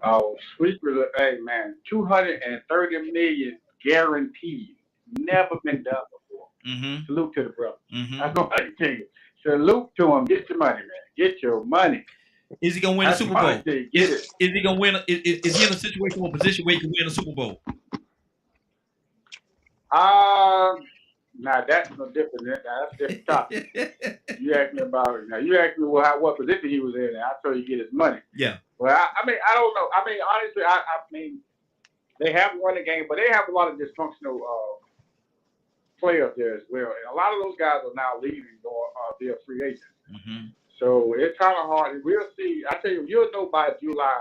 Oh, sweepers! Hey, man, $230 million guaranteed. Never been done before. Salute to the brother. That's what I tell you. Salute to him. Get your money, man. Get your money.
Is he gonna win a Super Bowl? Is he gonna win? Is he in a situation or position where he can win a Super Bowl?
Now that's no different. That's a different topic. You asked me about it. Now you asked me what position he was in, and I told you get his money.
Yeah.
Well, I mean, I don't know. I mean, honestly, I mean, they have won the game, but they have a lot of dysfunctional players there as well, and a lot of those guys are now leaving or they're free agents. So it's kind of hard. We'll see. I tell you, you'll know by July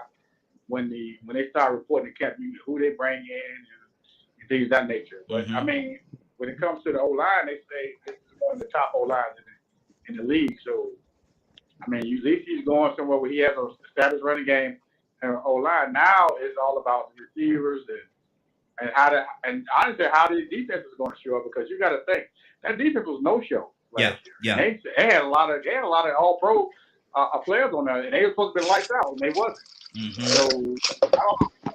when they start reporting the camp, who they bring in and things of that nature. But I mean, when it comes to the O-line, they say this is one of the top O-lines in the league. So, I mean, at least he's going somewhere where he has an established running game and O-line. Now it's all about the receivers and honestly how the defense is going to show up, because you got to think that defense was no show.
Yeah.
They had a lot of all-pro players on there, and they were supposed to be lights out, and they wasn't. So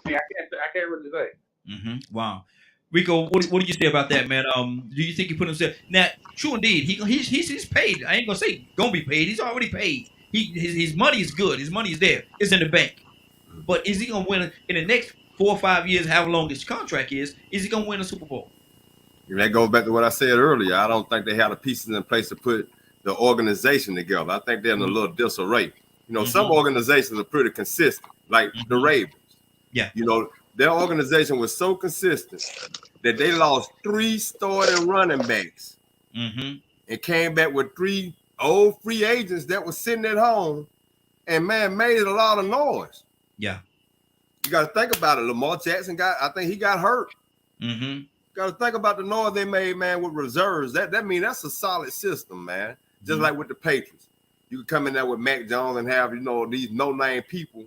I can't really say.
Wow. Rico, what do you say about that, man? Do you think he put himself now? True indeed, he's paid. I ain't gonna say gonna be paid. He's already paid. His money is good. His money is there. It's in the bank. But is he gonna win in the next 4 or 5 years? However long his contract is he gonna win a Super Bowl?
And that goes back to what I said earlier. I don't think they have the pieces in place to put the organization together. I think they're in a little disarray. You know, some organizations are pretty consistent, like the Ravens.
Yeah.
You know, their organization was so consistent that they lost 3 starting running backs and came back with 3 old free agents that were sitting at home and, man, made a lot of noise.
Yeah.
You got to think about it. Lamar Jackson I think he got hurt. Got to think about the noise they made, man, with reserves. That means that's a solid system, man. Just like with the Patriots. You can come in there with Mac Jones and have, you know, these no-name people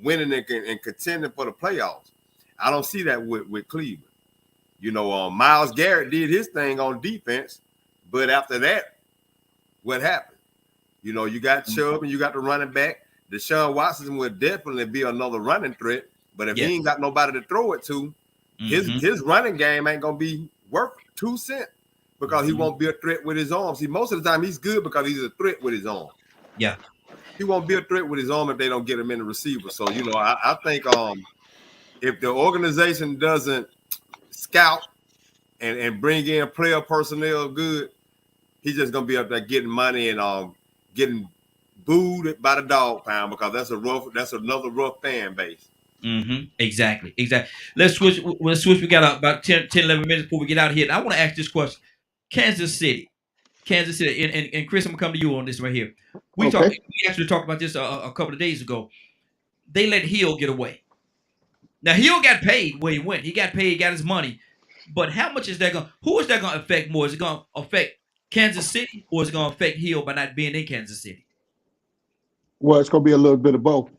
winning and contending for the playoffs. I don't see that with Cleveland. You know, Myles Garrett did his thing on defense, but after that, what happened? You know, you got Chubb and you got the running back. Deshaun Watson would definitely be another running threat, but if he ain't got nobody to throw it to, his running game ain't gonna be worth 2 cents because he won't be a threat with his arm. See, most of the time he's good because he's a threat with his arm.
Yeah,
he won't be a threat with his arm if they don't get him in the receiver. So, you know, I think if the organization doesn't scout and bring in player personnel good, he's just gonna be up there getting money and getting booed by the dog pound because that's another rough fan base.
Exactly. Let's switch. We got about 10, 11 minutes before we get out of here. And I want to ask this question. Kansas City. And Chris, I'm gonna come to you on this right here. We actually talked about this a couple of days ago. They let Hill get away. Now Hill got paid where he went. He got paid, got his money. But how much is that who is that gonna affect more? Is it gonna affect Kansas City or is it gonna affect Hill by not being in Kansas City?
Well, it's gonna be a little bit of both.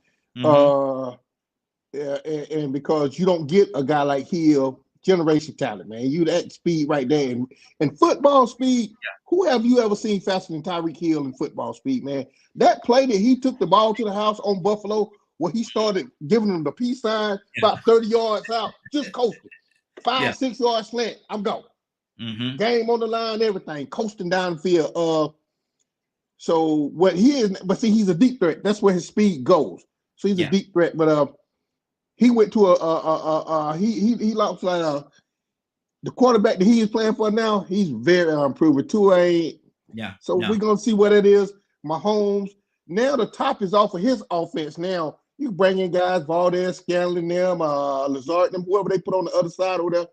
And because you don't get a guy like Hill, generation talent, man. You that speed right there. And football speed, who have you ever seen faster than Tyreek Hill in football speed, man? That play that he took the ball to the house on Buffalo, where he started giving them the peace sign about 30 yards out, just coasting. 5-6 yard slant, I'm going. Game on the line, everything, coasting down the field. So what he is, but see, he's a deep threat. That's where his speed goes. So he's a deep threat. But he went to he lost like the quarterback that he is playing for now. He's very improved. So we're gonna see what it is. Mahomes. Now the top is off of his offense. Now you bring in guys, Valdez, Scanlon, them, Lazard, them, whoever they put on the other side over there.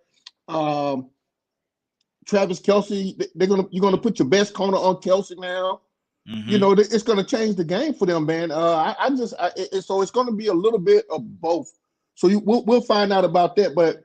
Travis Kelce. You're gonna put your best corner on Kelce now. You know, it's going to change the game for them, man. So it's going to be a little bit of both. So we'll find out about that, but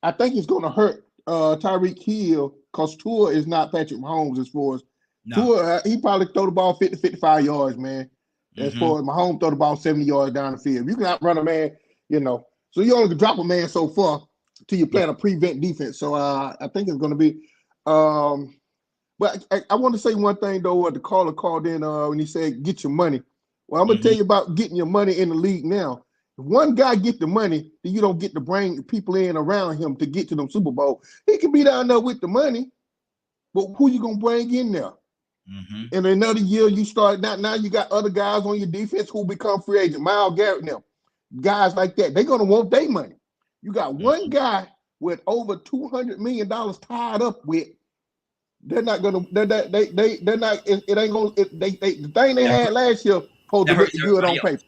I think it's going to hurt Tyreek Hill because Tua is not Patrick Mahomes as far as Tua. He probably throw the ball 50, 55 yards, man. As far as Mahomes throw the ball 70 yards down the field. You can outrun a man, you know. So you only can drop a man so far till you're playing a prevent defense. So I think it's going to be But I want to say one thing, though, what the caller called in when he said, get your money. Well, I'm going to tell you about getting your money in the league now. If one guy get the money, then you don't get to bring people in around him to get to them Super Bowl. He can be down there with the money, but who you going to bring in there? In another year, you start, now you got other guys on your defense who become free agent. Myles Garrett now. Guys like that, they're going to want their money. You got one guy with over $200 million tied up with. They're not gonna. They're not. It ain't gonna. The thing they had last year supposed to look good on paper.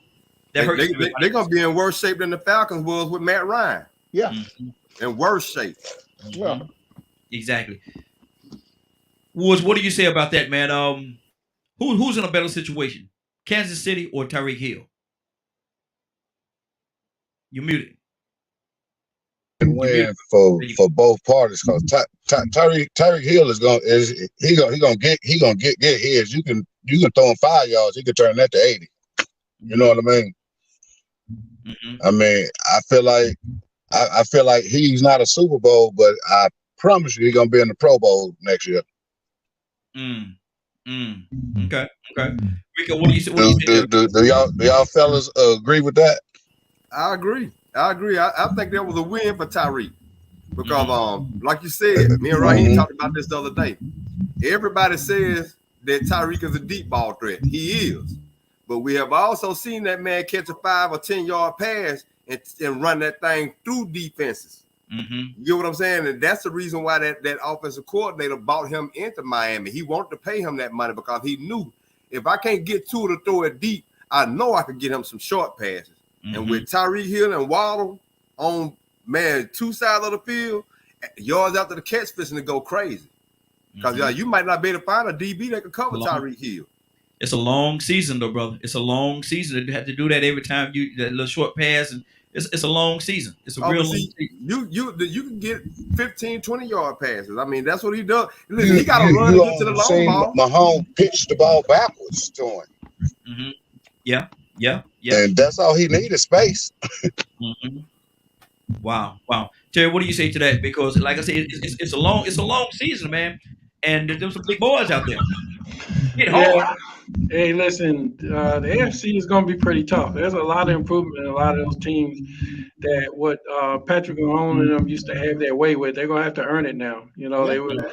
They're gonna be in worse shape than the Falcons was with Matt Ryan.
Yeah,
in worse shape.
Yeah,
exactly. Woods, what do you say about that, man? Who's in a better situation, Kansas City or Tyreek Hill? You're muted.
Win for both parties because Tyreek Hill is gonna get his. You can throw him 5 yards, he can turn that to 80. You know what I mean? I mean, I feel like he's not a Super Bowl, but I promise you he's gonna be in the Pro Bowl next year.
Okay. Rico, what do you say?
Do y'all fellas agree with that?
I agree. I think that was a win for Tyreek because, like you said, me and Raheem talked about this the other day. Everybody says that Tyreek is a deep ball threat. He is, but we have also seen that man catch a 5 or 10 yard pass and run that thing through defenses. You get what I'm saying? And that's the reason why that offensive coordinator bought him into Miami. He wanted to pay him that money because he knew if I can't get to it or throw it deep, I know I could get him some short passes. And with Tyreek Hill and Waddle on, man, 2 sides of the field, yards after the catch fishing to go crazy. Because you might not be able to find a DB that can cover Tyreek Hill.
It's a long season, though, brother. It's a long season. You have to do that every time that little short pass, and it's a long season. It's a real long season.
You can get 15, 20 yard passes. I mean, that's what he does. Listen, he got to run and get to the long ball.
Mahomes pitched the ball backwards to him.
Yeah.
And that's all he needed, space.
Wow. Terry, what do you say to that? Because, like I said, it's a long season, man. And there's some big boys out there. Get hard.
Hey, listen, the AFC is going to be pretty tough. There's a lot of improvement in a lot of those teams that what Patrick Mahomes and them used to have their way with. They're going to have to earn it now. You know, they would.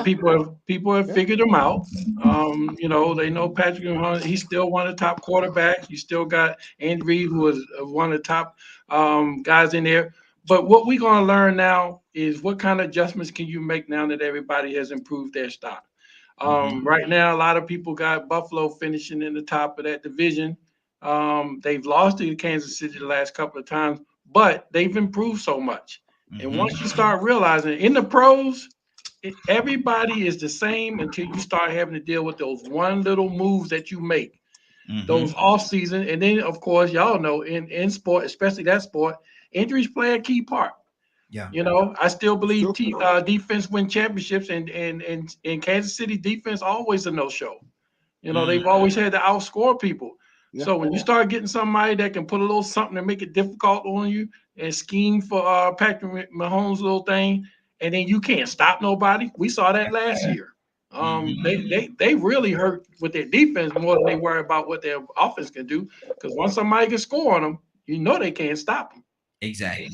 People have figured them out. You know, they know Patrick Mahomes. He's still one of the top quarterbacks. You still got Andy Reid, who is one of the top guys in there. But what we're going to learn now is what kind of adjustments can you make now that everybody has improved their stock. Right now, a lot of people got Buffalo finishing in the top of that division. They've lost to Kansas City the last couple of times, but they've improved so much. And once you start realizing in the pros, everybody is the same until you start having to deal with those one little moves that you make, those off season. And then, of course, y'all know in sport, especially that sport, injuries play a key part. Yeah, you know, I still believe defense win championships, and Kansas City defense always a no-show. You know, they've always had to outscore people. Yeah. So when you start getting somebody that can put a little something to make it difficult on you and scheme for Patrick Mahomes' little thing, and then you can't stop nobody. We saw that last year. They really hurt with their defense more than they worry about what their offense can do. Because once somebody can score on them, you know they can't stop them.
Exactly.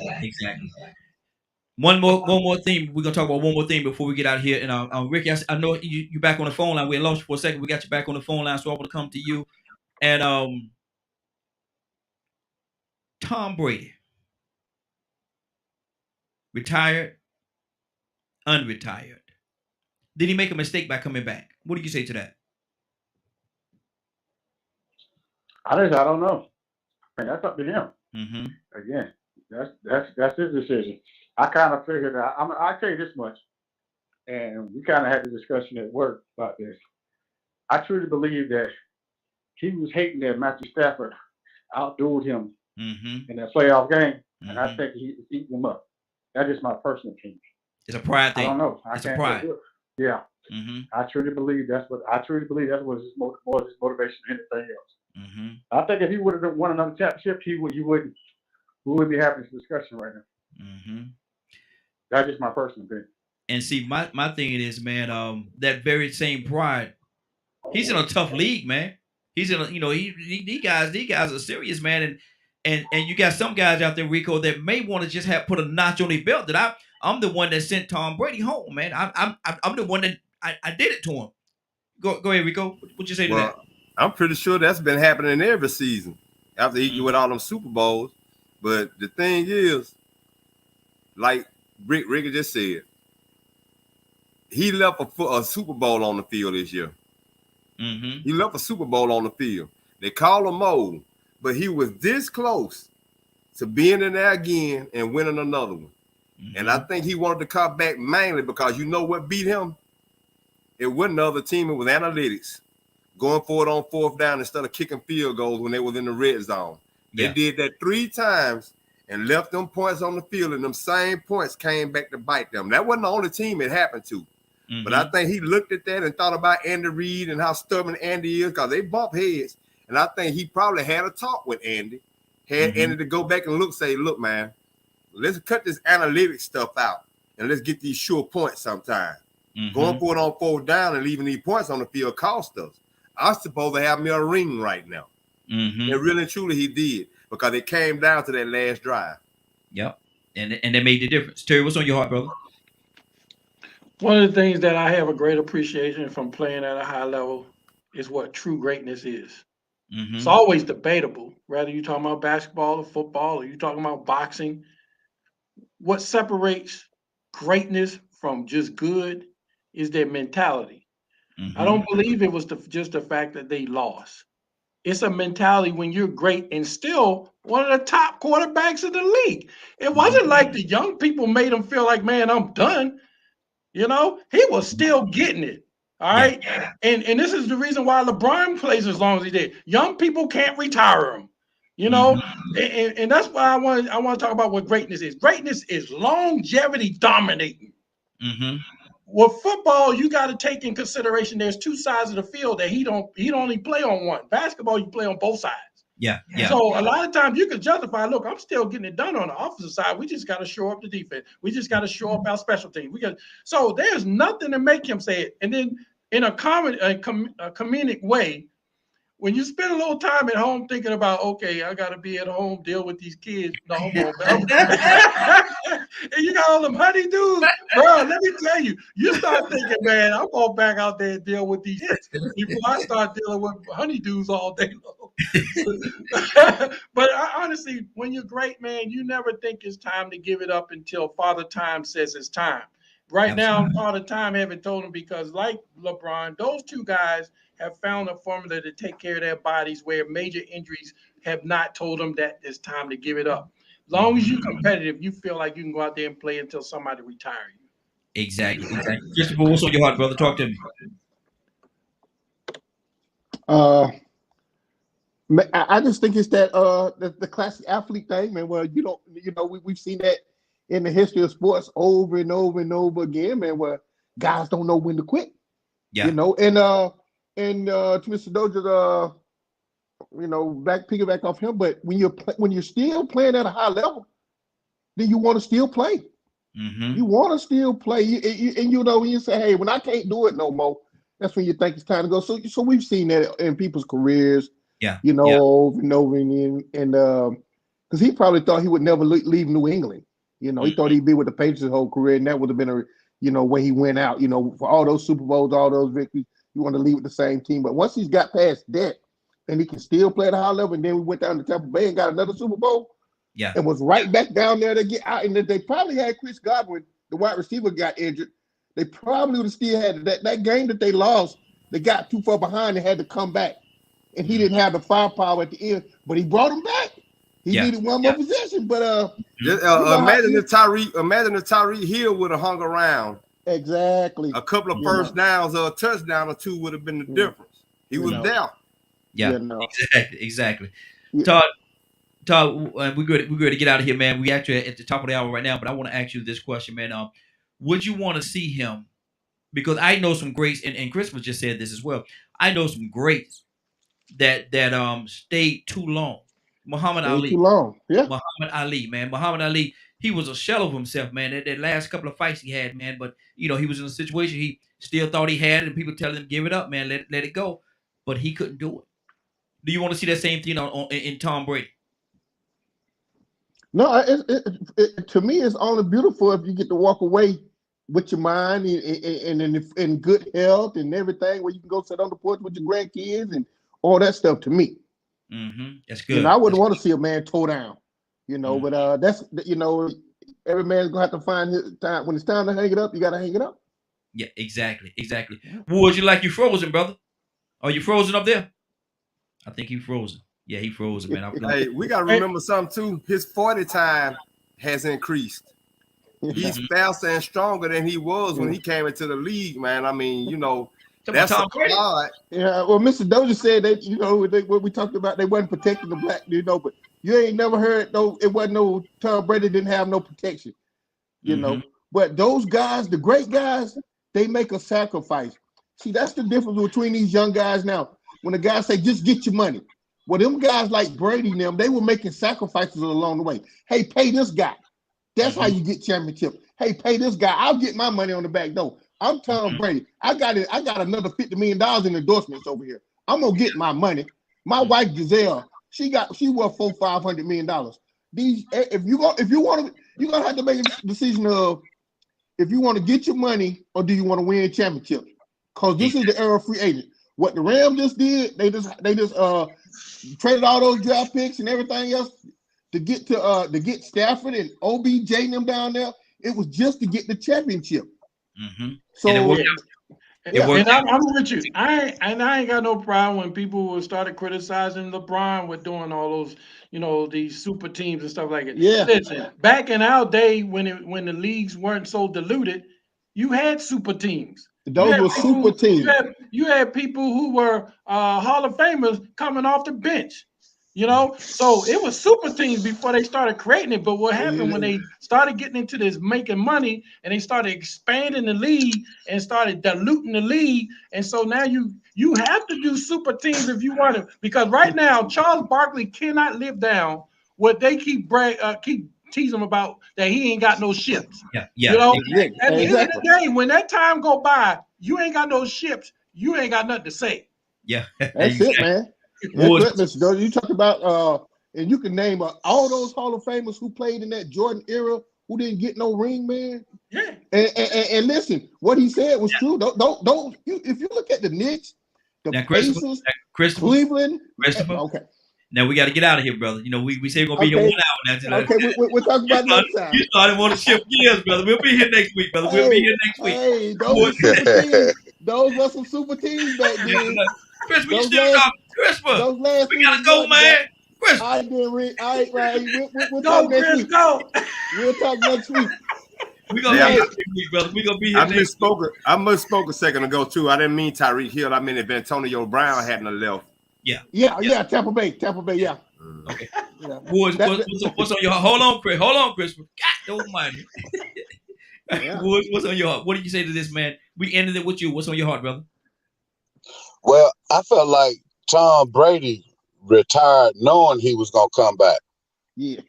One more thing. We're gonna talk about one more thing before we get out of here. And Ricky, I know you back on the phone line. We lost you for a second. We got you back on the phone line, so I want to come to you. And Tom Brady, retired, unretired. Did he make a mistake by coming back? What do you say to that?
I don't know. I mean, that's up to him. Again, that's his decision. I kind of figured out. I'll tell you this much, and we kind of had the discussion at work about this. I truly believe that he was hating that Matthew Stafford outdueled him in that playoff game, and I think he was eating him up. That's just my personal opinion.
It's a pride thing.
I don't know.
It's a pride.
Yeah. I truly believe that's what his motivation than anything else. I think if he would have won another championship, we wouldn't be having this discussion right now. That's just my personal opinion.
And see, my thing is, man, that very same pride. He's in a tough league, man. He's in a, these guys are serious, man, and you got some guys out there, Rico, that may want to just put a notch on their belt. That I'm the one that sent Tom Brady home, man. I'm the one that I did it to him. Go ahead, Rico. What you say to that?
I'm pretty sure that's been happening every season after he with all them Super Bowls. But the thing is, like Ricky just said, he left a Super Bowl on the field this year. He left a Super Bowl on the field. They call him old, but he was this close to being in there again and winning another one. And I think he wanted to come back mainly because you know what beat him? It wasn't the other team. It was analytics. Going for it on fourth down instead of kicking field goals when they was in the red zone. They did that 3 times and left them points on the field, and them same points came back to bite them. That wasn't the only team it happened to. But I think he looked at that and thought about Andy Reid and how stubborn Andy is because they bump heads. And I think he probably had a talk with Andy. Andy to go back and say, look, man, let's cut this analytics stuff out and let's get these sure points sometime. Going for it on fourth down and leaving these points on the field cost us. I'm supposed to have me a ring right now. And really and truly he did. because it came down to that last drive.
Yep. And that made the difference. Terry, what's on your heart, brother?
One of the things that I have a great appreciation from playing at a high level is what true greatness is.
Mm-hmm.
It's always debatable, whether you're talking about basketball or football, or you're talking about boxing. What separates greatness from just good is their mentality.
Mm-hmm.
I don't believe it was just the fact that they lost. It's a mentality when you're great and still one of the top quarterbacks in the league. It wasn't like the young people made him feel like, man, I'm done. You know, he was still getting it. All right. Yeah. And this is the reason why LeBron plays as long as he did. Young people can't retire him. You know, and that's why I want to talk about what greatness is. Greatness is longevity dominating.
Mm-hmm.
With football, you got to take in consideration there's two sides of the field that he don't only play on one. Basketball, you play on both sides.
Yeah.
So a lot of times you can justify, look, I'm still getting it done on the offensive side. We just got to shore up the defense. We just got to shore up our special teams. So there's nothing to make him say it. And then in a comedic way, when you spend a little time at home thinking about, okay, I got to be at home, deal with these kids. No, and you got all them honeydews, bro. Let me tell you, you start thinking, man, I'm going back out there and deal with these kids before I start dealing with honeydews all day long. But honestly, when you're great, man, you never think it's time to give it up until Father Time says it's time. Right now, Father Time haven't told him because, like LeBron, those two guys have found a formula to take care of their bodies where major injuries have not told them that it's time to give it up. As long as you're competitive, you feel like you can go out there and play until somebody retire you.
Exactly. Christopher, what's on your heart, brother? Talk to me.
I just think it's that the classic athlete thing, man. Well, we've seen that in the history of sports over and over and over again, man, where guys don't know when to quit.
Yeah.
You know, and to Mr. Dozier, piggyback off him, but when you're still playing at a high level, then you want to still play.
Mm-hmm.
You want to still play, when you say, hey, when I can't do it no more, that's when you think it's time to go. So we've seen that in people's careers.
Yeah.
Over and over and because he probably thought he would never leave New England. He thought he'd be with the Patriots his whole career, and that would have been where he went out. For all those Super Bowls, all those victories, you want to leave with the same team. But once he's got past that, and he can still play at a high level, and then we went down to Tampa Bay and got another Super Bowl.
Yeah.
And was right back down there to get out. And they probably had Chris Godwin, the wide receiver, got injured. They probably would have still had that game that they lost. They got too far behind and had to come back. And he didn't have the firepower at the end, but he brought him back. He needed one more possession, but
imagine if Tyreek Hill would have hung around.
Exactly.
A couple of first downs or a touchdown or two would have been the difference. He was there.
Yeah, exactly. Yeah. Todd, we're good to get out of here, man. We actually at the top of the hour right now, but I want to ask you this question, man. Would you want to see him? Because I know some greats, and Christopher just said this as well. I know some greats that stayed too long. Muhammad Ali.
Too long. Yeah.
Muhammad Ali, man. Muhammad Ali, he was a shell of himself, man. That last couple of fights he had, man. But he was in a situation he still thought he had it, and people telling him, give it up, man, let it go. But he couldn't do it. Do you want to see that same thing in Tom Brady?
No, to me, it's only beautiful if you get to walk away with your mind and in good health and everything, where you can go sit on the porch with your grandkids and all that stuff. To me,
that's good.
I wouldn't want to see a man toe down, but that's every man's gonna have to find his time. When it's time to hang it up, you gotta hang it up.
Yeah, exactly. Would you like you frozen, brother? Are you frozen up there? I think he frozen. Yeah, he frozen, man.
Hey, we gotta remember something too. His 40 time has increased. He's faster and stronger than he was when he came into the league, man. I mean, that's a lot.
Yeah, well, Mr. Dozier said that, what we talked about, they wasn't protecting the black, but you ain't never heard, it wasn't no, Tom Brady didn't have no protection, But those guys, the great guys, they make a sacrifice. See, that's the difference between these young guys now. When the guys say, just get your money. Well, them guys like Brady and them, they were making sacrifices along the way. Hey, pay this guy. That's how you get championship. Hey, pay this guy. I'll get my money on the back door. I'm Tom Brady. I got another $50 million in endorsements over here. I'm gonna get my money. My wife Giselle, She worth $400-500 million. These, if you want to, you're gonna have to make a decision of if you want to get your money or do you want to win championships. Because this is the era of free agent. What the Rams just did, they just traded all those draft picks and everything else to get Stafford and OBJ and them down there. It was just to get the championship.
Mm-hmm.
So
and I'm with you. I ain't got no problem when people started criticizing LeBron with doing all those, these super teams and stuff like it.
Yeah.
Listen, back in our day when the leagues weren't so diluted, you had super teams.
Those were super teams.
You had people who were Hall of Famers coming off the bench. So it was super teams before they started creating it. But what happened when they started getting into this making money and they started expanding the league and started diluting the league, and so now you have to do super teams if you want to, because right now Charles Barkley cannot live down what they keep teasing him about, that he ain't got no ships.
Yeah.
Exactly. At the end of the day, when that time go by, you ain't got no ships. You ain't got nothing to say.
Yeah,
that's it, man. You talk about and you can name all those Hall of Famers who played in that Jordan era who didn't get no ring, man.
Yeah.
And listen, what he said was true. Don't if you look at the Knicks, the Pacers, Cleveland. Okay.
Now we got to get out of here, brother. We say we're gonna be here 1 hour now.
Okay, we'll talk about next time.
You started wanting to shift gears, brother. We'll be here next week, brother. We'll be here next week.
Hey, those were some super teams back then.
Chris, we still talking. Chris, we gotta go, man. Chris,
I didn't read. All right. We'll
go,
talk next
Chris,
week.
Go.
We'll talk next week.
We're gonna be here next week, brother. We're gonna be here.
I misspoke a second ago too. I didn't mean Tyreek Hill. I mean if Antonio Brown hadn't left.
Yeah. Tampa Bay. Yeah.
Okay. Yeah. Woods, what's on your heart? Hold on, Chris. God almighty. Woods, what's on your heart? What did you say to this man? We ended it with you. What's on your heart, brother?
Well, I felt like Tom Brady retired knowing he was gonna come back.
Yeah.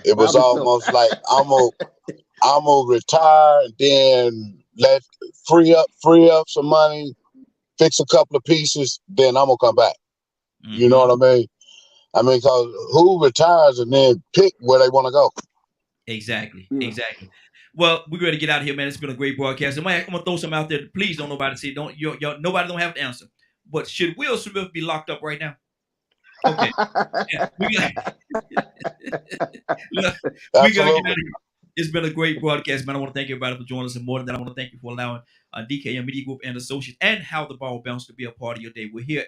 It was almost like I'm gonna retire and then let free up some money, fix a couple of pieces, then I'm gonna come back. Mm-hmm. You know what I mean? Because who retires and then pick where they want to go?
Exactly. Well, we're going to get out of here, man. It's been a great broadcast. I'm gonna throw some out there. Please don't nobody say nobody don't have to answer. But should Will Smith be locked up right now? Okay. Yeah, we got to get out of here. It's been a great broadcast, man. I want to thank everybody for joining us, and more than that, I want to thank you for allowing DKM Media Group and Associates and How the Ball Bounce to be a part of your day. We're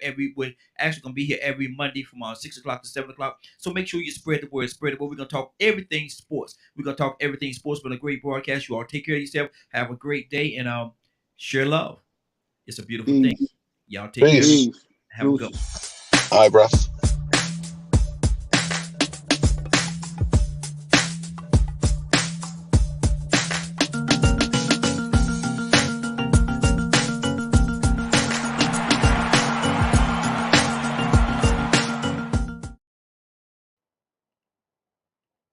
actually going to be here every Monday from 6 o'clock to 7 o'clock. So make sure you spread the word. We're going to talk everything sports. It's been a great broadcast. You all take care of yourself. Have a great day, and share love. It's a beautiful thing. Y'all take care. Have a good one.
All right, bro.